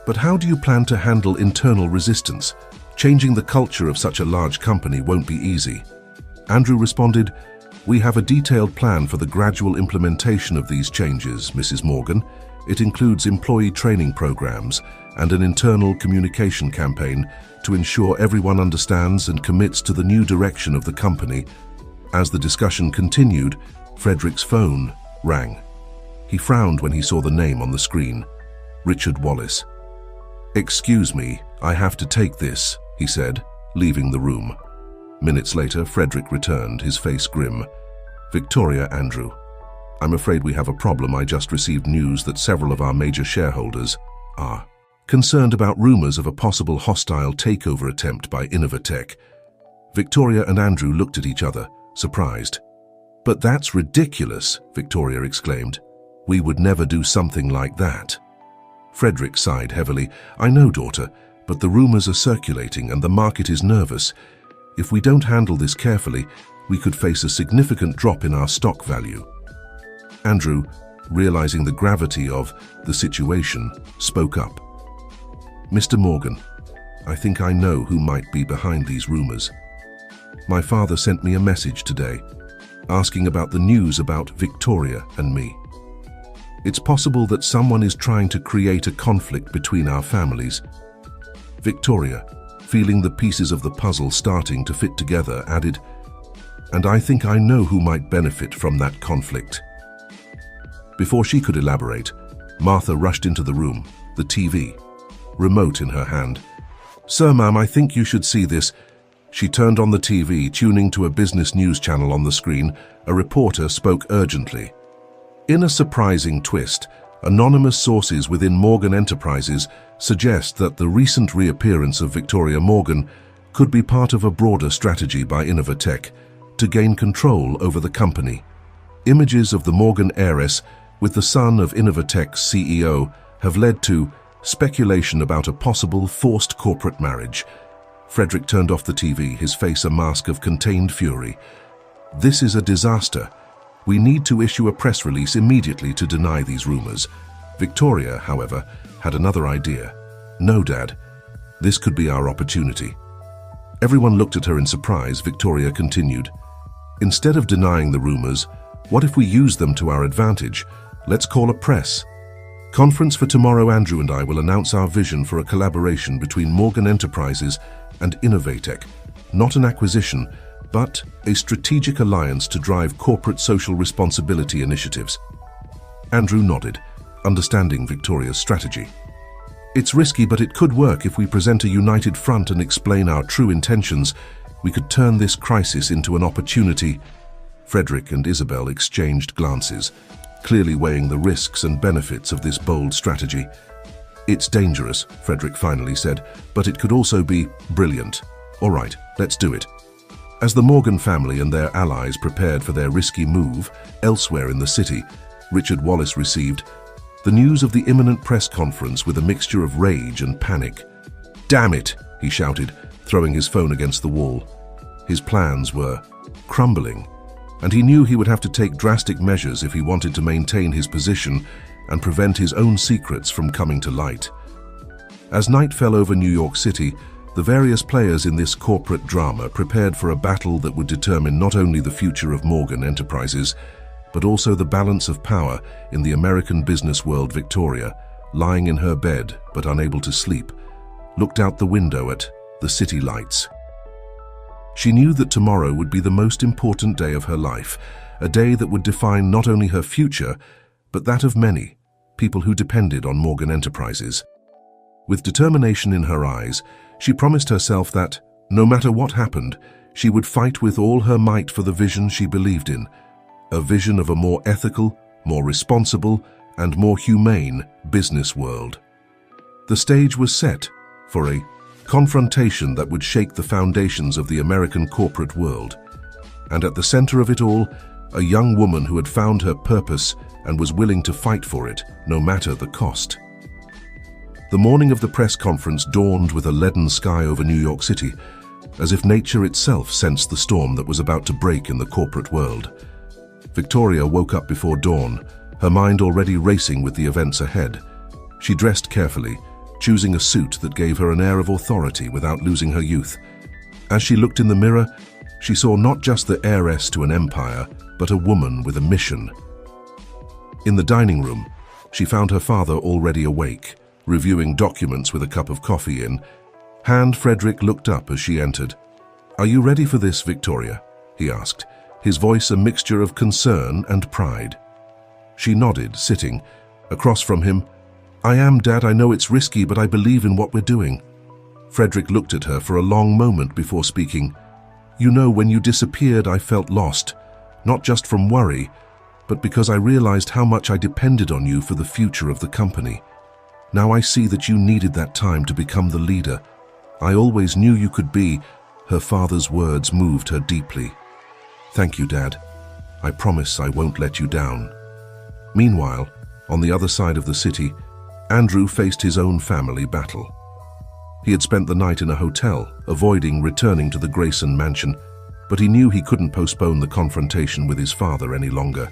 But how do you plan to handle internal resistance? Changing the culture of such a large company won't be easy." Andrew responded, "We have a detailed plan for the gradual implementation of these changes, Mrs. Morgan. It includes employee training programs and an internal communication campaign to ensure everyone understands and commits to the new direction of the company." As the discussion continued, Frederick's phone rang. He frowned when he saw the name on the screen. Richard Wallace. "Excuse me, I have to take this," he said, leaving the room. Minutes later, Frederick returned, his face grim. "Victoria, Andrew, I'm afraid we have a problem. I just received news that several of our major shareholders are concerned about rumors of a possible hostile takeover attempt by Innovatech." Victoria and Andrew looked at each other, surprised. "But that's ridiculous," Victoria exclaimed. "We would never do something like that." Frederick sighed heavily. "I know, daughter, but the rumors are circulating and the market is nervous. If we don't handle this carefully, we could face a significant drop in our stock value." Andrew, realizing the gravity of the situation, spoke up. "Mr. Morgan, I think I know who might be behind these rumors. My father sent me a message today, asking about the news about Victoria and me. It's possible that someone is trying to create a conflict between our families." Victoria, feeling the pieces of the puzzle starting to fit together, added, "And I think I know who might benefit from that conflict." Before she could elaborate, Martha rushed into the room, the TV remote in her hand. "Sir, ma'am, I think you should see this." She turned on the TV, tuning to a business news channel on the screen. A reporter spoke urgently. In a surprising twist, anonymous sources within Morgan Enterprises suggest that the recent reappearance of Victoria Morgan could be part of a broader strategy by Innovatech to gain control over the company. Images of the Morgan heiress with the son of Innovatech's CEO have led to speculation about a possible forced corporate marriage. Frederick turned off the TV, his face a mask of contained fury. "This is a disaster. We need to issue a press release immediately to deny these rumors." Victoria, however, had another idea. "No, Dad, this could be our opportunity." Everyone looked at her in surprise. Victoria continued, "Instead of denying the rumors, what if we use them to our advantage? Let's call a press conference for tomorrow. Andrew and I will announce our vision for a collaboration between Morgan Enterprises and Innovatech, not an acquisition, but a strategic alliance to drive corporate social responsibility initiatives." Andrew nodded, understanding Victoria's strategy. It's risky, but it could work if we present a united front and explain our true intentions. We could turn this crisis into an opportunity." Frederick and Isabel exchanged glances, clearly weighing the risks and benefits of this bold strategy. "It's dangerous," Frederick finally said, "but it could also be brilliant. All right, let's do it." As the Morgan family and their allies prepared for their risky move elsewhere in the city, Richard Wallace received the news of the imminent press conference with a mixture of rage and panic. "Damn it!" he shouted, throwing his phone against the wall. His plans were crumbling, and he knew he would have to take drastic measures if he wanted to maintain his position and prevent his own secrets from coming to light. As night fell over New York City, the various players in this corporate drama prepared for a battle that would determine not only the future of Morgan Enterprises, but also the balance of power in the American business world. Victoria, lying in her bed but unable to sleep, looked out the window at the city lights. She knew that tomorrow would be the most important day of her life, a day that would define not only her future, but that of many people who depended on Morgan Enterprises. With determination in her eyes, she promised herself that, no matter what happened, she would fight with all her might for the vision she believed in, a vision of a more ethical, more responsible, and more humane business world. The stage was set for a confrontation that would shake the foundations of the American corporate world. And at the center of it all, a young woman who had found her purpose and was willing to fight for it, no matter the cost. The morning of the press conference dawned with a leaden sky over New York City, as if nature itself sensed the storm that was about to break in the corporate world. Victoria woke up before dawn, her mind already racing with the events ahead. She dressed carefully, choosing a suit that gave her an air of authority without losing her youth. As she looked in the mirror, she saw not just the heiress to an empire, but a woman with a mission. In the dining room, she found her father already awake, reviewing documents with a cup of coffee in hand. Frederick looked up as she entered. "Are you ready for this, Victoria?" he asked, his voice a mixture of concern and pride. She nodded, sitting across from him. "I am, Dad. I know it's risky, but I believe in what we're doing." Frederick looked at her for a long moment before speaking. "You know, when you disappeared, I felt lost, not just from worry, but because I realized how much I depended on you for the future of the company. Now I see that you needed that time to become the leader. I always knew you could be." Her father's words moved her deeply. "Thank you, Dad. I promise I won't let you down." Meanwhile, on the other side of the city, Andrew faced his own family battle. He had spent the night in a hotel, avoiding returning to the Grayson mansion, but he knew he couldn't postpone the confrontation with his father any longer.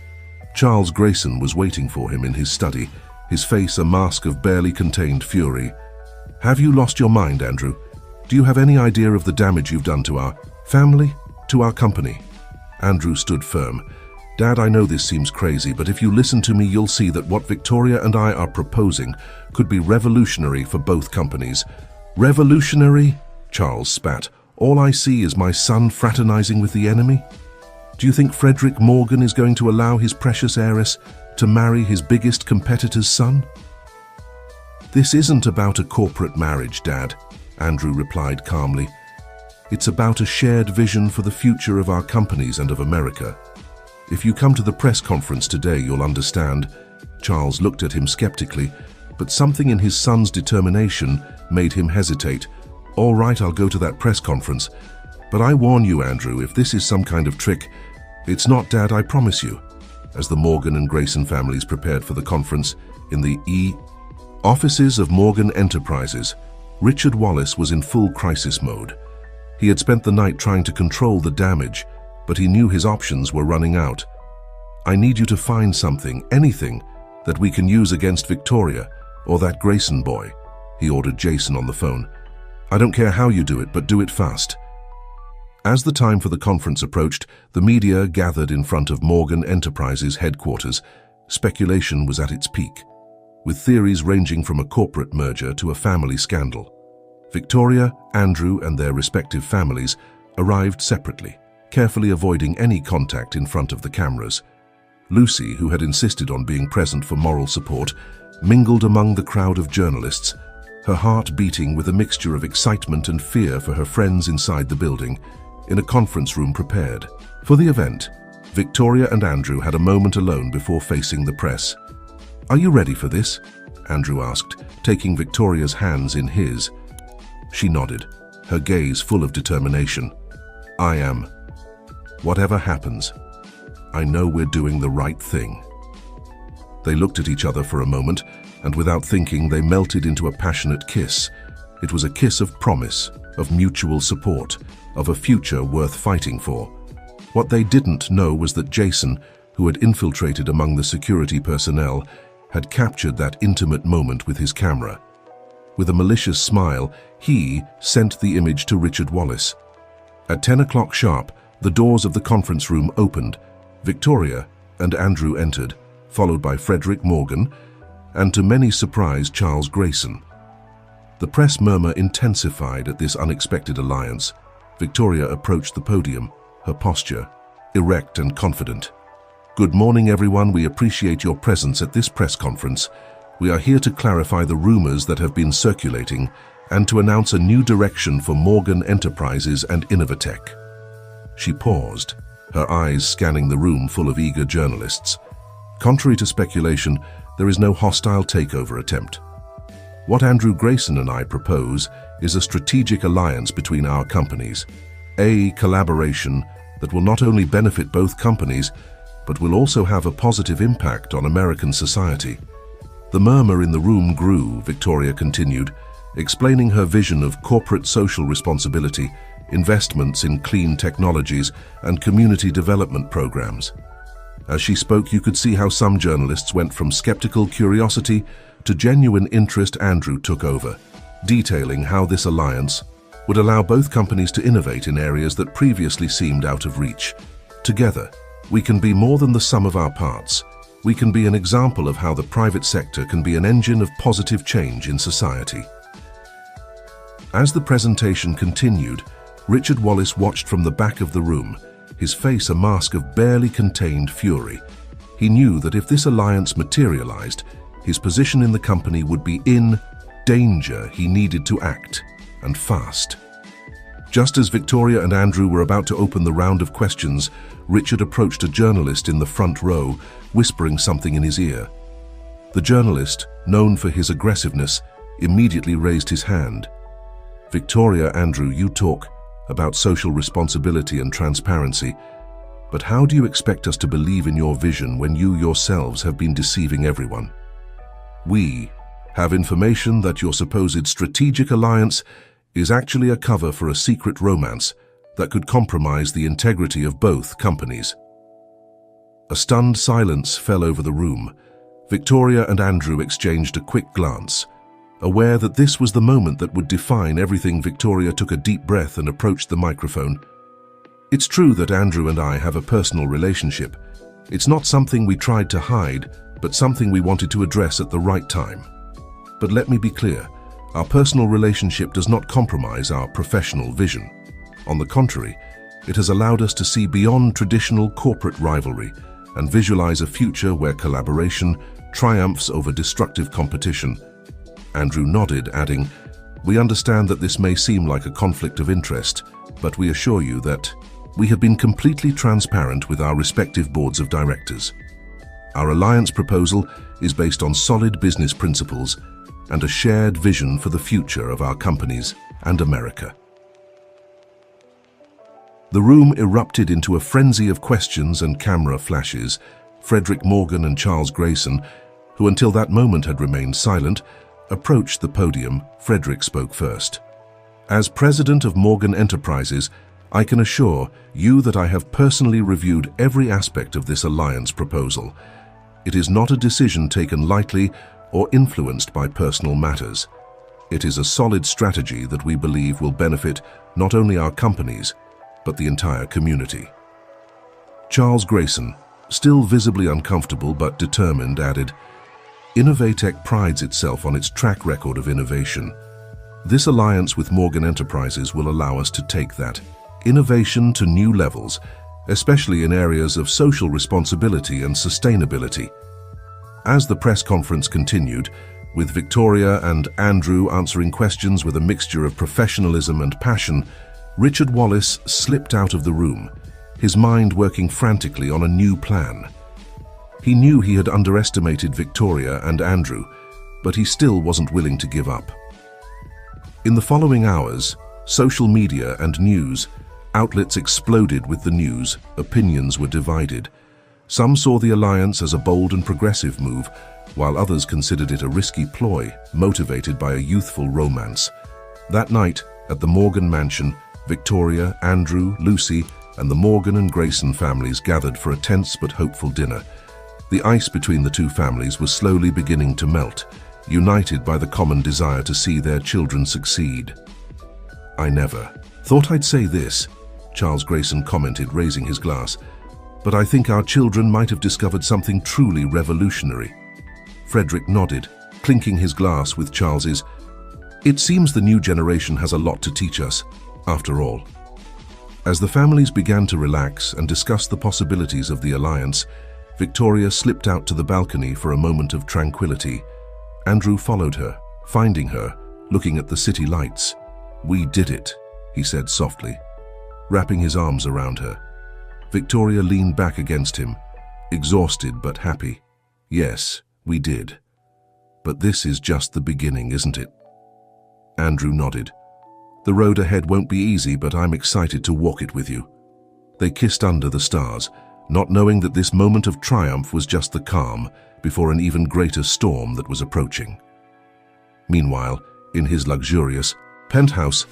Charles Grayson was waiting for him in his study, his face a mask of barely contained fury. "Have you lost your mind, Andrew? Do you have any idea of the damage you've done to our family, to our company?" Andrew stood firm. "Dad, I know this seems crazy, but if you listen to me, you'll see that what Victoria and I are proposing could be revolutionary for both companies." "Revolutionary?" Charles spat. "All I see is my son fraternizing with the enemy? Do you think Frederick Morgan is going to allow his precious heiress to marry his biggest competitor's son?" "This isn't about a corporate marriage, Dad," Andrew replied calmly. "It's about a shared vision for the future of our companies and of America. If you come to the press conference today, you'll understand." Charles looked at him skeptically, but something in his son's determination made him hesitate. "All right, I'll go to that press conference. But I warn you, Andrew, if this is some kind of trick—" "It's not, Dad, I promise you." As the Morgan and Grayson families prepared for the conference in the offices of Morgan Enterprises, Richard Wallace was in full crisis mode. He had spent the night trying to control the damage, but he knew his options were running out. "I need you to find something, anything, that we can use against Victoria or that Grayson boy," he ordered Jason on the phone. "I don't care how you do it, but do it fast." As the time for the conference approached, the media gathered in front of Morgan Enterprises headquarters. Speculation was at its peak, with theories ranging from a corporate merger to a family scandal. Victoria, Andrew, and their respective families arrived separately, carefully avoiding any contact in front of the cameras. Lucy, who had insisted on being present for moral support, mingled among the crowd of journalists, her heart beating with a mixture of excitement and fear for her friends inside the building, in a conference room prepared for the event. Victoria and Andrew had a moment alone before facing the press. "Are you ready for this?" Andrew asked, taking Victoria's hands in his. She nodded, her gaze full of determination. "I am. Whatever happens, I know we're doing the right thing." They looked at each other for a moment, and without thinking, they melted into a passionate kiss. It was a kiss of promise, of mutual support, of a future worth fighting for. What they didn't know was that Jason, who had infiltrated among the security personnel, had captured that intimate moment with his camera. With a malicious smile, he sent the image to Richard Wallace. At 10 o'clock sharp, the doors of the conference room opened. Victoria and Andrew entered, followed by Frederick Morgan, and to many surprise, Charles Grayson. The press murmur intensified at this unexpected alliance. Victoria approached the podium, her posture erect and confident. "Good morning, everyone. We appreciate your presence at this press conference. We are here to clarify the rumors that have been circulating and to announce a new direction for Morgan Enterprises and Innovatech." She paused, her eyes scanning the room full of eager journalists. Contrary to speculation, there is no hostile takeover attempt. What Andrew Grayson and I propose is a strategic alliance between our companies, a collaboration that will not only benefit both companies, but will also have a positive impact on American society. The murmur in the room grew, Victoria continued, explaining her vision of corporate social responsibility, investments in clean technologies, and community development programs. As she spoke, you could see how some journalists went from skeptical curiosity to genuine interest. Andrew took over, detailing how this alliance would allow both companies to innovate in areas that previously seemed out of reach. Together, we can be more than the sum of our parts. We can be an example of how the private sector can be an engine of positive change in society. As the presentation continued, Richard Wallace watched from the back of the room, his face a mask of barely contained fury. He knew that if this alliance materialized, his position in the company would be in danger. He needed to act, and fast. Just as Victoria and Andrew were about to open the round of questions, Richard approached a journalist in the front row, whispering something in his ear. The journalist, known for his aggressiveness, immediately raised his hand. "Victoria, Andrew, you talk about social responsibility and transparency, but how do you expect us to believe in your vision when you yourselves have been deceiving everyone? We have information that your supposed strategic alliance is actually a cover for a secret romance that could compromise the integrity of both companies." A stunned silence fell over the room. Victoria and Andrew exchanged a quick glance. Aware that this was the moment that would define everything, Victoria took a deep breath and approached the microphone. "It's true that Andrew and I have a personal relationship. It's not something we tried to hide, but something we wanted to address at the right time. But let me be clear, our personal relationship does not compromise our professional vision. On the contrary, it has allowed us to see beyond traditional corporate rivalry and visualize a future where collaboration triumphs over destructive competition." Andrew nodded, adding, "We understand that this may seem like a conflict of interest, but we assure you that we have been completely transparent with our respective boards of directors. Our alliance proposal is based on solid business principles and a shared vision for the future of our companies and America." The room erupted into a frenzy of questions and camera flashes. Frederick Morgan and Charles Grayson, who until that moment had remained silent, approached the podium. Frederick spoke first. "As president of Morgan Enterprises, I can assure you that I have personally reviewed every aspect of this alliance proposal. It is not a decision taken lightly or influenced by personal matters. It is a solid strategy that we believe will benefit not only our companies, but the entire community." Charles Grayson, still visibly uncomfortable but determined, added, "Innovatech prides itself on its track record of innovation. This alliance with Morgan Enterprises will allow us to take that innovation to new levels, especially in areas of social responsibility and sustainability." As the press conference continued, With Victoria and Andrew answering questions with a mixture of professionalism and passion, Richard Wallace slipped out of the room, his mind working frantically on a new plan. He knew he had underestimated Victoria and Andrew, but he still wasn't willing to give up. In the following hours, social media and news outlets exploded with the news. Opinions were divided. Some saw the alliance as a bold and progressive move, while others considered it a risky ploy, motivated by a youthful romance. That night, at the Morgan mansion, Victoria, Andrew, Lucy, and the Morgan and Grayson families gathered for a tense but hopeful dinner. The ice between the two families was slowly beginning to melt, united by the common desire to see their children succeed. "I never thought I'd say this," Charles Grayson commented, raising his glass, "but I think our children might have discovered something truly revolutionary." Frederick nodded, clinking his glass with Charles's. "It seems the new generation has a lot to teach us, after all." As the families began to relax and discuss the possibilities of the alliance, Victoria slipped out to the balcony for a moment of tranquility. Andrew followed her, finding her, looking at the city lights. "We did it," he said softly, wrapping his arms around her. Victoria leaned back against him, exhausted but happy. "Yes, we did. But this is just the beginning, isn't it?" Andrew nodded. "The road ahead won't be easy, but I'm excited to walk it with you." They kissed under the stars, not knowing that this moment of triumph was just the calm before an even greater storm that was approaching. Meanwhile, in his luxurious penthouse,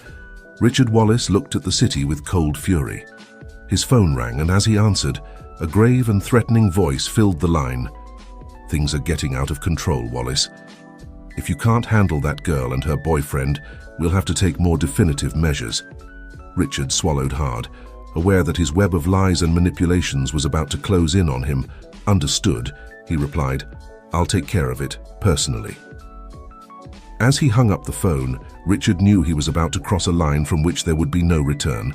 Richard Wallace looked at the city with cold fury. His phone rang, and as he answered, a grave and threatening voice filled the line. "Things are getting out of control, Wallace. If you can't handle that girl and her boyfriend, we'll have to take more definitive measures." Richard swallowed hard, aware that his web of lies and manipulations was about to close in on him. "Understood," he replied. "I'll take care of it, personally." As he hung up the phone, Richard knew he was about to cross a line from which there would be no return.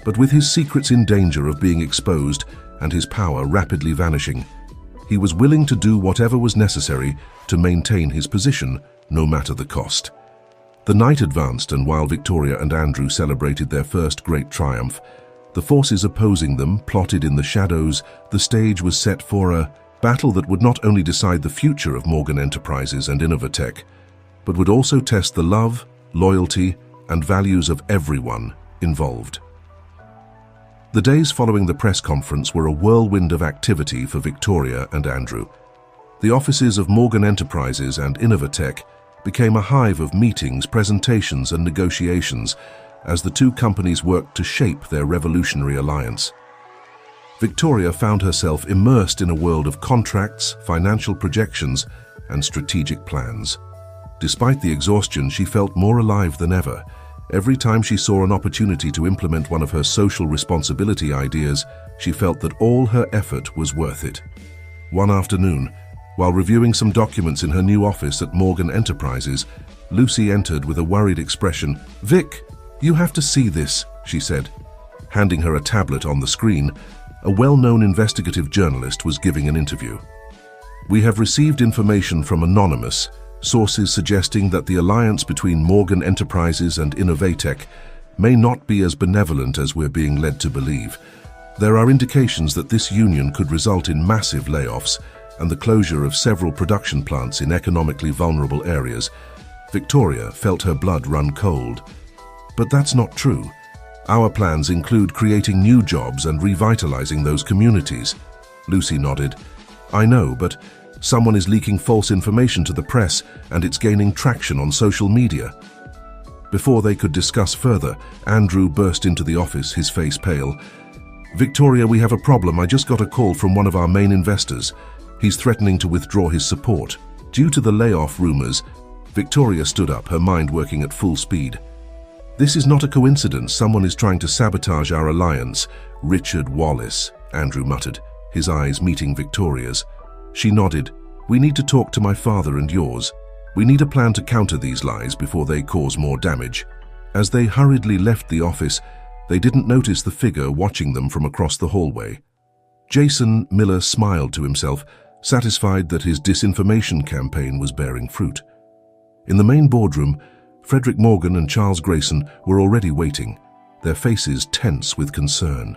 But with his secrets in danger of being exposed and his power rapidly vanishing, he was willing to do whatever was necessary to maintain his position, no matter the cost. The night advanced, and while Victoria and Andrew celebrated their first great triumph, the forces opposing them plotted in the shadows. The stage was set for a battle that would not only decide the future of Morgan Enterprises and Innovatech, but would also test the love, loyalty, and values of everyone involved. The days following the press conference were a whirlwind of activity for Victoria and Andrew. The offices of Morgan Enterprises and Innovatech became a hive of meetings, presentations, and negotiations as the two companies worked to shape their revolutionary alliance. Victoria found herself immersed in a world of contracts, financial projections, and strategic plans. Despite the exhaustion, she felt more alive than ever. Every time she saw an opportunity to implement one of her social responsibility ideas, she felt that all her effort was worth it. One afternoon, while reviewing some documents in her new office at Morgan Enterprises, Lucy entered with a worried expression. "Vic, you have to see this," she said. Handing her a tablet on the screen, a well-known investigative journalist was giving an interview. "We have received information from anonymous sources suggesting that the alliance between Morgan Enterprises and Innovatech may not be as benevolent as we're being led to believe. There are indications that this union could result in massive layoffs and the closure of several production plants in economically vulnerable areas." Victoria felt her blood run cold. "But that's not true. Our plans include creating new jobs and revitalizing those communities." Lucy nodded. "I know, but someone is leaking false information to the press, and it's gaining traction on social media." Before they could discuss further, Andrew burst into the office, his face pale. "Victoria, we have a problem. I just got a call from one of our main investors. He's threatening to withdraw his support." Due to the layoff rumors, Victoria stood up, her mind working at full speed. "This is not a coincidence. Someone is trying to sabotage our alliance." "Richard Wallace," Andrew muttered, his eyes meeting Victoria's. She nodded. "We need to talk to my father and yours. We need a plan to counter these lies before they cause more damage." As they hurriedly left the office, they didn't notice the figure watching them from across the hallway. Jason Miller smiled to himself, satisfied that his disinformation campaign was bearing fruit. In the main boardroom, Frederick Morgan and Charles Grayson were already waiting, their faces tense with concern.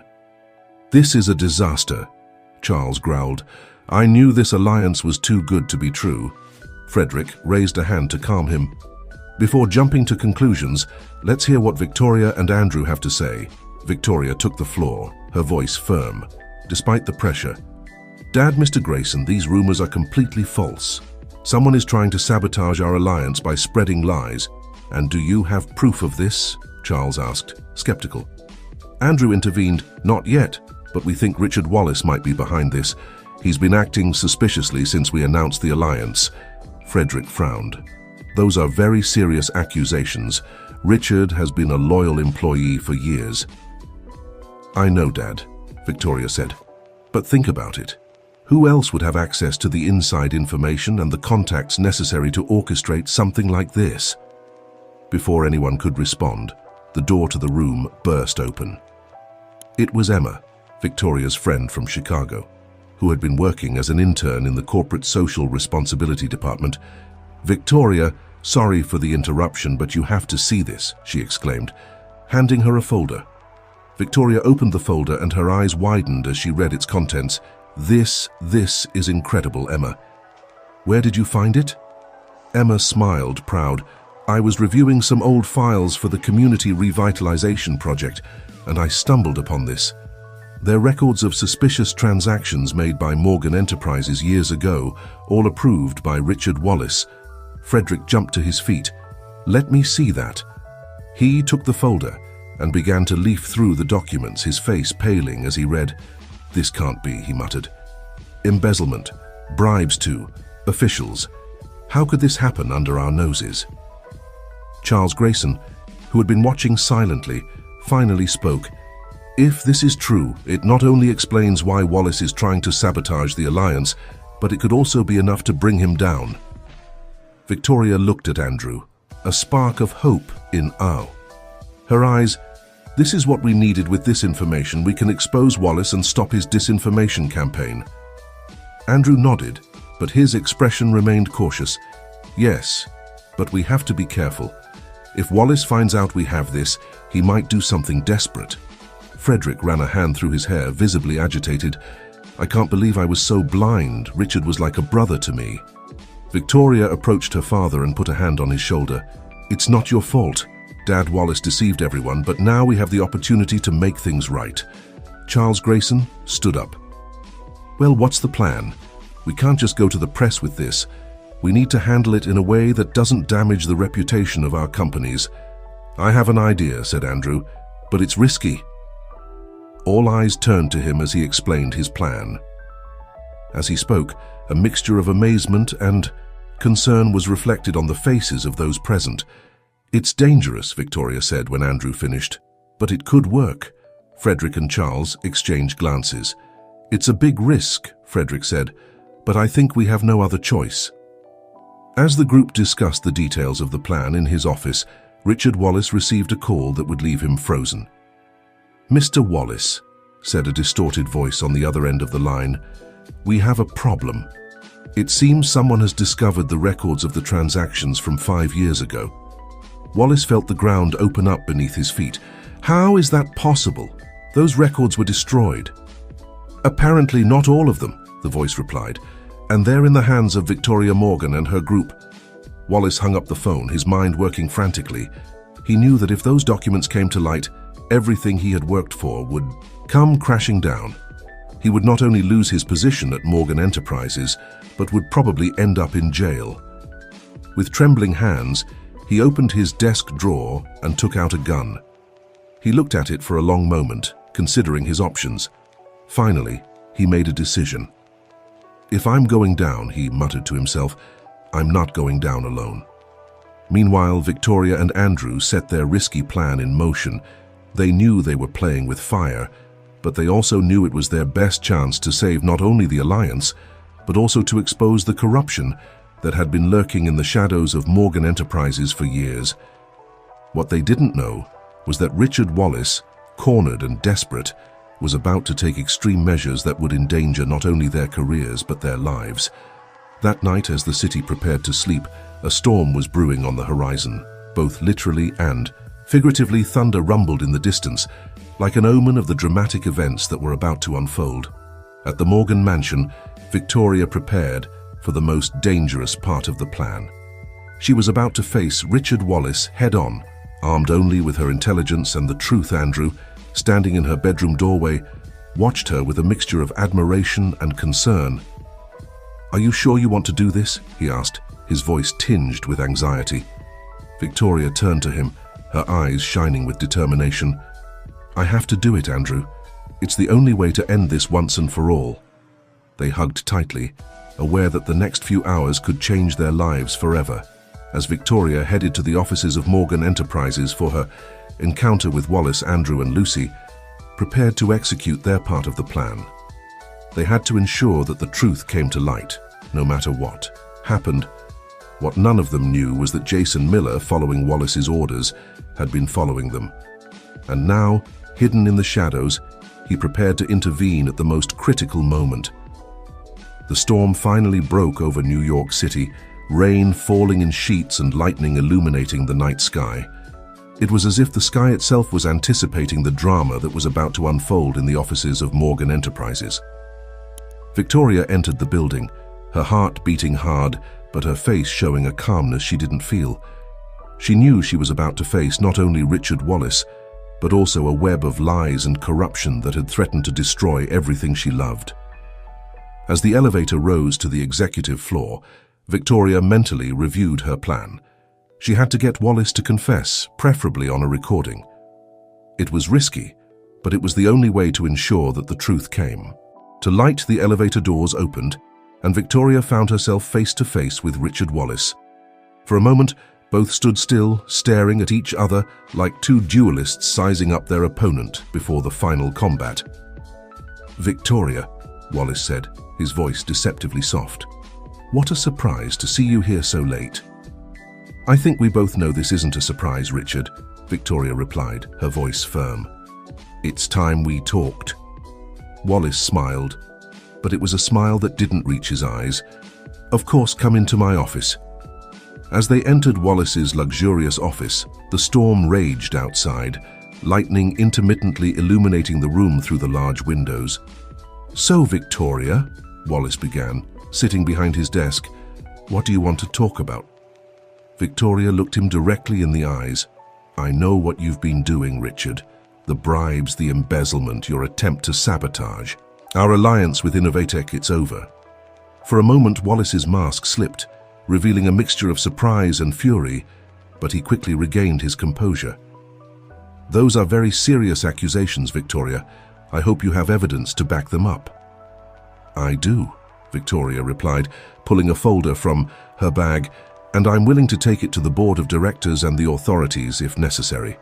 "This is a disaster," Charles growled. "I knew this alliance was too good to be true." Frederick raised a hand to calm him. "Before jumping to conclusions, let's hear what Victoria and Andrew have to say." Victoria took the floor, her voice firm, despite the pressure. "Dad, Mr. Grayson, these rumors are completely false. Someone is trying to sabotage our alliance by spreading lies. And do you have proof of this?" Charles asked, skeptical. Andrew intervened. "Not yet, but we think Richard Wallace might be behind this. He's been acting suspiciously since we announced the alliance." Frederick frowned. "Those are very serious accusations. Richard has been a loyal employee for years." "I know, Dad," Victoria said. "But think about it. Who else would have access to the inside information and the contacts necessary to orchestrate something like this?" Before anyone could respond, the door to the room burst open. It was Emma, Victoria's friend from Chicago, who had been working as an intern in the corporate social responsibility department. "Victoria, sorry for the interruption, but you have to see this," she exclaimed, handing her a folder. Victoria opened the folder and her eyes widened as she read its contents. This is incredible, Emma. Where did you find it?" Emma smiled, proud. "I was reviewing some old files for the Community Revitalization Project, and I stumbled upon this. They're records of suspicious transactions made by Morgan Enterprises years ago, all approved by Richard Wallace." Frederick jumped to his feet. "Let me see that." He took the folder and began to leaf through the documents, his face paling as he read. "This can't be," he muttered. "Embezzlement, bribes to officials. How could this happen under our noses?" Charles Grayson, who had been watching silently, finally spoke. "If this is true, it not only explains why Wallace is trying to sabotage the alliance, but it could also be enough to bring him down." Victoria looked at Andrew, a spark of hope in awe. Her eyes, "This is what we needed. With this information, we can expose Wallace and stop his disinformation campaign." Andrew nodded, but his expression remained cautious. "Yes, but we have to be careful. If Wallace finds out we have this, he might do something desperate." Frederick ran a hand through his hair, visibly agitated. "I can't believe I was so blind. Richard was like a brother to me." Victoria approached her father and put a hand on his shoulder. "It's not your fault. Dad Wallace deceived everyone, but now we have the opportunity to make things right." Charles Grayson stood up. "Well, what's the plan? We can't just go to the press with this. We need to handle it in a way that doesn't damage the reputation of our companies." "I have an idea," said Andrew, "but it's risky." All eyes turned to him as he explained his plan. As he spoke, a mixture of amazement and concern was reflected on the faces of those present. "It's dangerous," Victoria said when Andrew finished, "but it could work." Frederick and Charles exchanged glances. "It's a big risk," Frederick said, "but I think we have no other choice." As the group discussed the details of the plan in his office, Richard Wallace received a call that would leave him frozen. "Mr. Wallace," said a distorted voice on the other end of the line, "we have a problem. It seems someone has discovered the records of the transactions from 5 years ago." Wallace felt the ground open up beneath his feet. "How is that possible? Those records were destroyed." "Apparently not all of them," the voice replied, "and they're in the hands of Victoria Morgan and her group." Wallace hung up the phone, his mind working frantically. He knew that if those documents came to light, everything he had worked for would come crashing down. He would not only lose his position at Morgan Enterprises, but would probably end up in jail. With trembling hands, he opened his desk drawer and took out a gun. He looked at it for a long moment, considering his options. Finally, he made a decision. "If I'm going down," he muttered to himself, "I'm not going down alone." Meanwhile, Victoria and Andrew set their risky plan in motion. They knew they were playing with fire, but they also knew it was their best chance to save not only the alliance, but also to expose the corruption that had been lurking in the shadows of Morgan Enterprises for years. What they didn't know was that Richard Wallace, cornered and desperate, was about to take extreme measures that would endanger not only their careers but their lives. That night, as the city prepared to sleep, A storm was brewing on the horizon. Both literally and figuratively, thunder rumbled in the distance, like an omen of the dramatic events that were about to unfold. At the Morgan mansion, Victoria prepared for the most dangerous part of the plan. She was about to face Richard Wallace head-on, armed only with her intelligence and the truth. Andrew, standing in her bedroom doorway, watched her with a mixture of admiration and concern. "Are you sure you want to do this?" he asked, his voice tinged with anxiety. Victoria turned to him, her eyes shining with determination. "I have to do it, Andrew. It's the only way to end this once and for all." They hugged tightly, aware that the next few hours could change their lives forever, as Victoria headed to the offices of Morgan Enterprises for her encounter with Wallace, Andrew, and Lucy, prepared to execute their part of the plan. They had to ensure that the truth came to light, no matter what happened. What none of them knew was that Jason Miller, following Wallace's orders, had been following them. And now, hidden in the shadows, he prepared to intervene at the most critical moment. The storm finally broke over New York City, rain falling in sheets and lightning illuminating the night sky. It was as if the sky itself was anticipating the drama that was about to unfold in the offices of Morgan Enterprises. Victoria entered the building, her heart beating hard, but her face showing a calmness she didn't feel. She knew she was about to face not only Richard Wallace, but also a web of lies and corruption that had threatened to destroy everything she loved. As the elevator rose to the executive floor, Victoria mentally reviewed her plan. She had to get Wallace to confess, preferably on a recording. It was risky, but it was the only way to ensure that the truth came. To light, the elevator doors opened, and Victoria found herself face to face with Richard Wallace. For a moment, both stood still, staring at each other like two duelists sizing up their opponent before the final combat. "Victoria," Wallace said, his voice deceptively soft. "What a surprise to see you here so late." "I think we both know this isn't a surprise, Richard," Victoria replied, her voice firm. "It's time we talked." Wallace smiled, but it was a smile that didn't reach his eyes. "Of course, come into my office." As they entered Wallace's luxurious office, the storm raged outside, lightning intermittently illuminating the room through the large windows. "So, Victoria," Wallace began, sitting behind his desk, "what do you want to talk about?" Victoria looked him directly in the eyes. "I know what you've been doing, Richard. The bribes, the embezzlement, your attempt to sabotage. Our alliance with Innovatech, it's over." For a moment, Wallace's mask slipped, revealing a mixture of surprise and fury, but he quickly regained his composure. "Those are very serious accusations, Victoria. I hope you have evidence to back them up." "I do," Victoria replied, pulling a folder from her bag, "and I'm willing to take it to the board of directors and the authorities if necessary."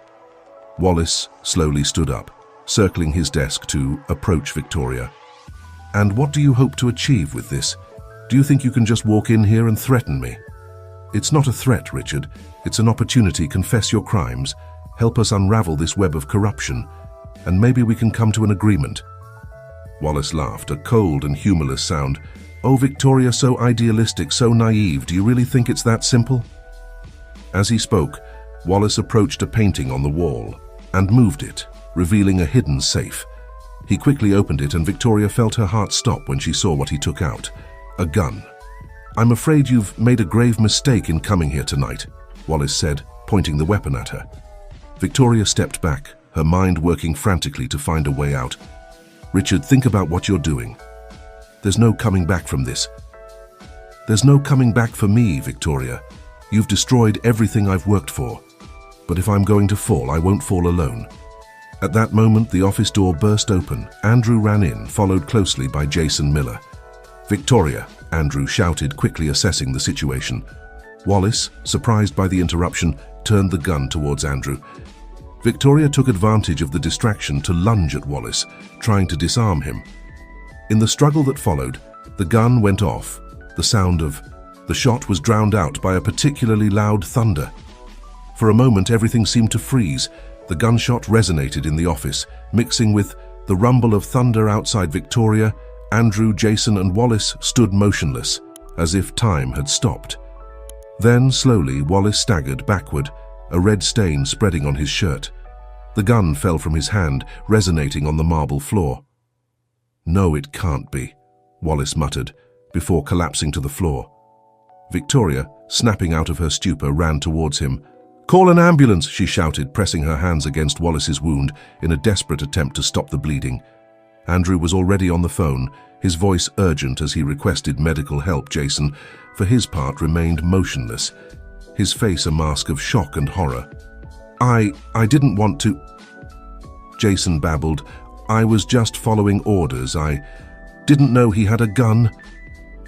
Wallace slowly stood up, circling his desk to approach Victoria. "And what do you hope to achieve with this? Do you think you can just walk in here and threaten me?" "It's not a threat, Richard. It's an opportunity. Confess your crimes, help us unravel this web of corruption, and maybe we can come to an agreement." Wallace laughed, a cold and humorless sound. "Oh, Victoria, so idealistic, so naive. Do you really think it's that simple?" As he spoke, Wallace approached a painting on the wall and moved it, revealing a hidden safe. He quickly opened it, and Victoria felt her heart stop when she saw what he took out. A gun. "I'm afraid you've made a grave mistake in coming here tonight," Wallace said, pointing the weapon at her. Victoria stepped back, her mind working frantically to find a way out. "Richard, think about what you're doing. There's no coming back from this." "There's no coming back for me, Victoria. You've destroyed everything I've worked for. But if I'm going to fall, I won't fall alone." At that moment, the office door burst open. Andrew ran in, followed closely by Jason Miller. "Victoria," Andrew shouted, quickly assessing the situation. Wallace, surprised by the interruption, turned the gun towards Andrew. Victoria took advantage of the distraction to lunge at Wallace, trying to disarm him. In the struggle that followed, the gun went off. The shot was drowned out by a particularly loud thunder. For a moment, everything seemed to freeze. The gunshot resonated in the office, mixing with the rumble of thunder outside Victoria. Andrew, Jason, and Wallace stood motionless, as if time had stopped. Then, slowly, Wallace staggered backward, a red stain spreading on his shirt. The gun fell from his hand, resonating on the marble floor. "No, it can't be," Wallace muttered, before collapsing to the floor. Victoria, snapping out of her stupor, ran towards him. "Call an ambulance," she shouted, pressing her hands against Wallace's wound in a desperate attempt to stop the bleeding. Andrew was already on the phone, his voice urgent as he requested medical help. Jason, for his part, remained motionless, his face a mask of shock and horror. I didn't want to," Jason babbled. "I was just following orders. I didn't know he had a gun."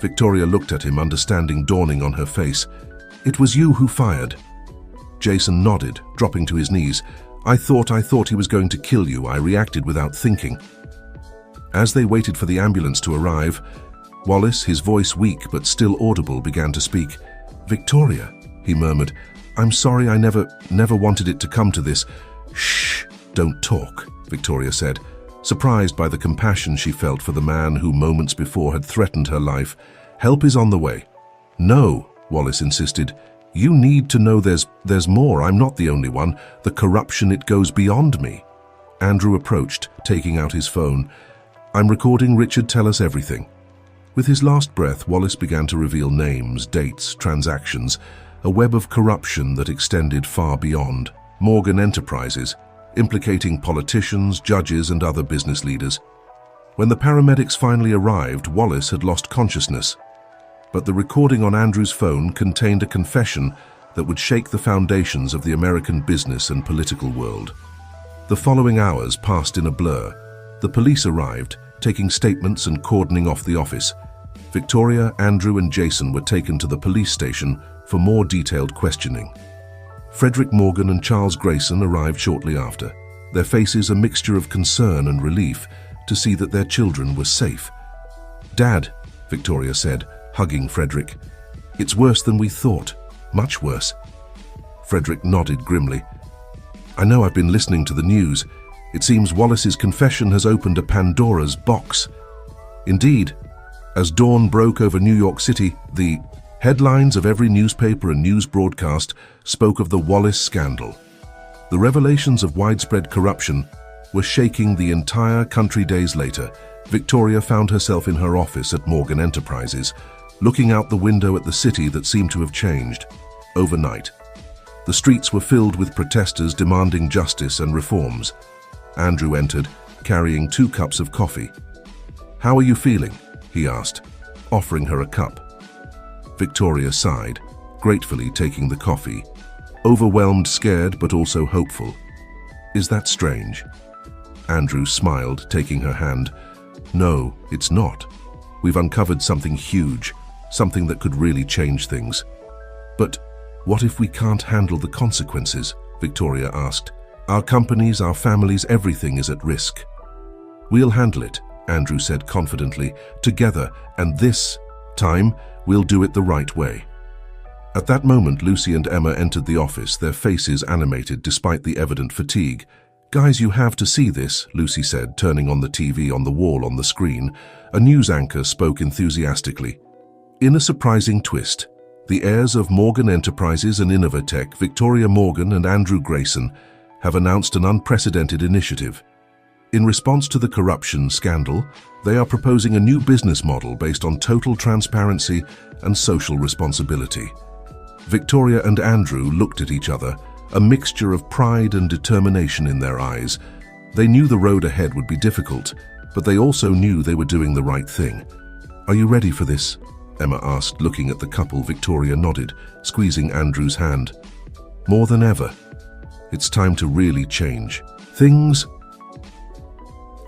Victoria looked at him, understanding dawning on her face. "It was you who fired." Jason nodded, dropping to his knees. I thought he was going to kill you. I reacted without thinking." As they waited for the ambulance to arrive, Wallace, his voice weak but still audible, began to speak. "Victoria," he murmured, "I'm sorry. I never wanted it to come to this." "Shh, don't talk," Victoria said, surprised by the compassion she felt for the man who moments before had threatened her life. "Help is on the way." "No," Wallace insisted. "You need to know there's more. I'm not the only one. The corruption, it goes beyond me." Andrew approached, taking out his phone. "I'm recording. Richard, tell us everything." With his last breath, Wallace began to reveal names, dates, transactions, a web of corruption that extended far beyond Morgan Enterprises, implicating politicians, judges, and other business leaders. When the paramedics finally arrived, Wallace had lost consciousness. But the recording on Andrew's phone contained a confession that would shake the foundations of the American business and political world. The following hours passed in a blur. The police arrived, taking statements and cordoning off the office. Victoria, Andrew, and Jason were taken to the police station for more detailed questioning. Frederick Morgan and Charles Grayson arrived shortly after, their faces a mixture of concern and relief to see that their children were safe. "Dad," Victoria said, hugging Frederick, "it's worse than we thought, much worse." Frederick nodded grimly. "I know. I've been listening to the news. It seems Wallace's confession has opened a Pandora's box." Indeed, as dawn broke over New York City, the headlines of every newspaper and news broadcast spoke of the Wallace scandal. The revelations of widespread corruption were shaking the entire country. Days later, Victoria found herself in her office at Morgan Enterprises, looking out the window at the city that seemed to have changed overnight. The streets were filled with protesters demanding justice and reforms. Andrew entered, carrying 2 cups of coffee. "How are you feeling?" he asked, offering her a cup. Victoria sighed, gratefully taking the coffee, overwhelmed, scared, but also hopeful. "Is that strange?" Andrew smiled, taking her hand. "No, it's not. We've uncovered something huge, something that could really change things." "But what if we can't handle the consequences?" Victoria asked. "Our companies, our families, everything is at risk." "We'll handle it," Andrew said confidently. "Together, and this time, we'll do it the right way." At that moment, Lucy and Emma entered the office, their faces animated despite the evident fatigue. "Guys, you have to see this," Lucy said, turning on the TV on the wall on the screen. A news anchor spoke enthusiastically. In a surprising twist, the heirs of Morgan Enterprises and Innovatech, Victoria Morgan and Andrew Grayson, have announced an unprecedented initiative. In response to the corruption scandal, they are proposing a new business model based on total transparency and social responsibility. Victoria and Andrew looked at each other, a mixture of pride and determination in their eyes. They knew the road ahead would be difficult, but they also knew they were doing the right thing. "Are you ready for this?" Emma asked, looking at the couple. Victoria nodded, squeezing Andrew's hand. "More than ever. It's time to really change things."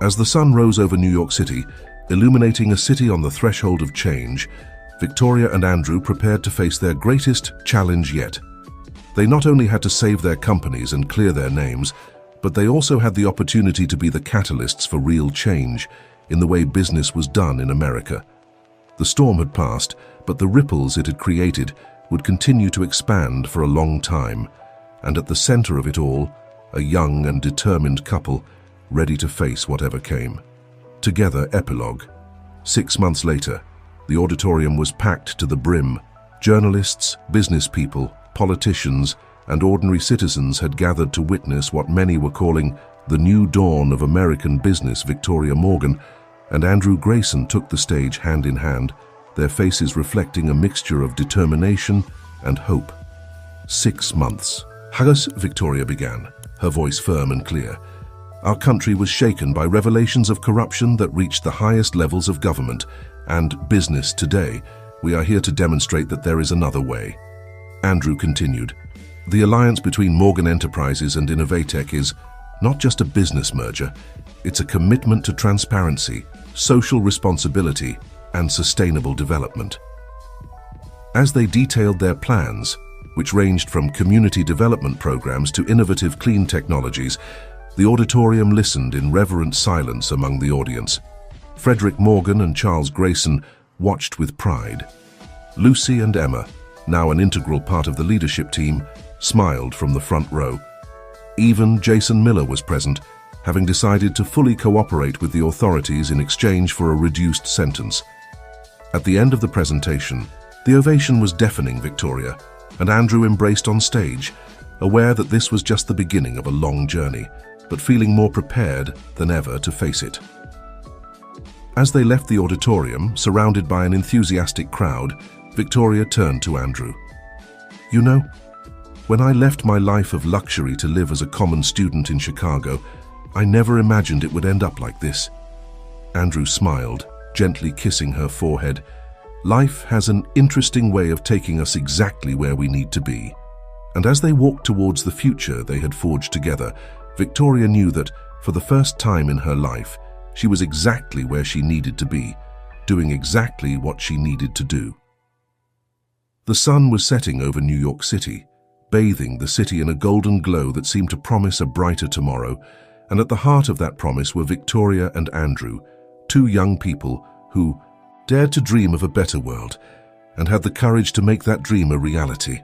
As the sun rose over New York City, illuminating a city on the threshold of change, Victoria and Andrew prepared to face their greatest challenge yet. They not only had to save their companies and clear their names, but they also had the opportunity to be the catalysts for real change in the way business was done in America. The storm had passed, but the ripples it had created would continue to expand for a long time, and at the center of it all, a young and determined couple ready to face whatever came. Together, epilogue. 6 months later, the auditorium was packed to the brim, Journalists, business people, politicians, and ordinary citizens had gathered to witness what many were calling the new dawn of American business. Victoria Morgan and Andrew Grayson took the stage hand in hand, their faces reflecting a mixture of determination and hope. 6 months. Victoria began, her voice firm and clear. Our country was shaken by revelations of corruption that reached the highest levels of government and business. Today, we are here to demonstrate that there is another way. Andrew continued, the alliance between Morgan Enterprises and Innovatech is not just a business merger, it's a commitment to transparency, social responsibility, and sustainable development. As they detailed their plans, which ranged from community development programs to innovative clean technologies, the auditorium listened in reverent silence among the audience. Frederick Morgan and Charles Grayson watched with pride. Lucy and Emma, now an integral part of the leadership team, smiled from the front row. Even Jason Miller was present, having decided to fully cooperate with the authorities in exchange for a reduced sentence. At the end of the presentation, the ovation was deafening. Victoria and Andrew embraced on stage, aware that this was just the beginning of a long journey, but feeling more prepared than ever to face it. As they left the auditorium, surrounded by an enthusiastic crowd, Victoria turned to Andrew. You know, when I left my life of luxury to live as a common student in Chicago, I never imagined it would end up like this. Andrew smiled, gently kissing her forehead. Life has an interesting way of taking us exactly where we need to be. And as they walked towards the future they had forged together, Victoria knew that, for the first time in her life, she was exactly where she needed to be, doing exactly what she needed to do. The sun was setting over New York City, bathing the city in a golden glow that seemed to promise a brighter tomorrow, and at the heart of that promise were Victoria and Andrew, two young people who dared to dream of a better world and had the courage to make that dream a reality.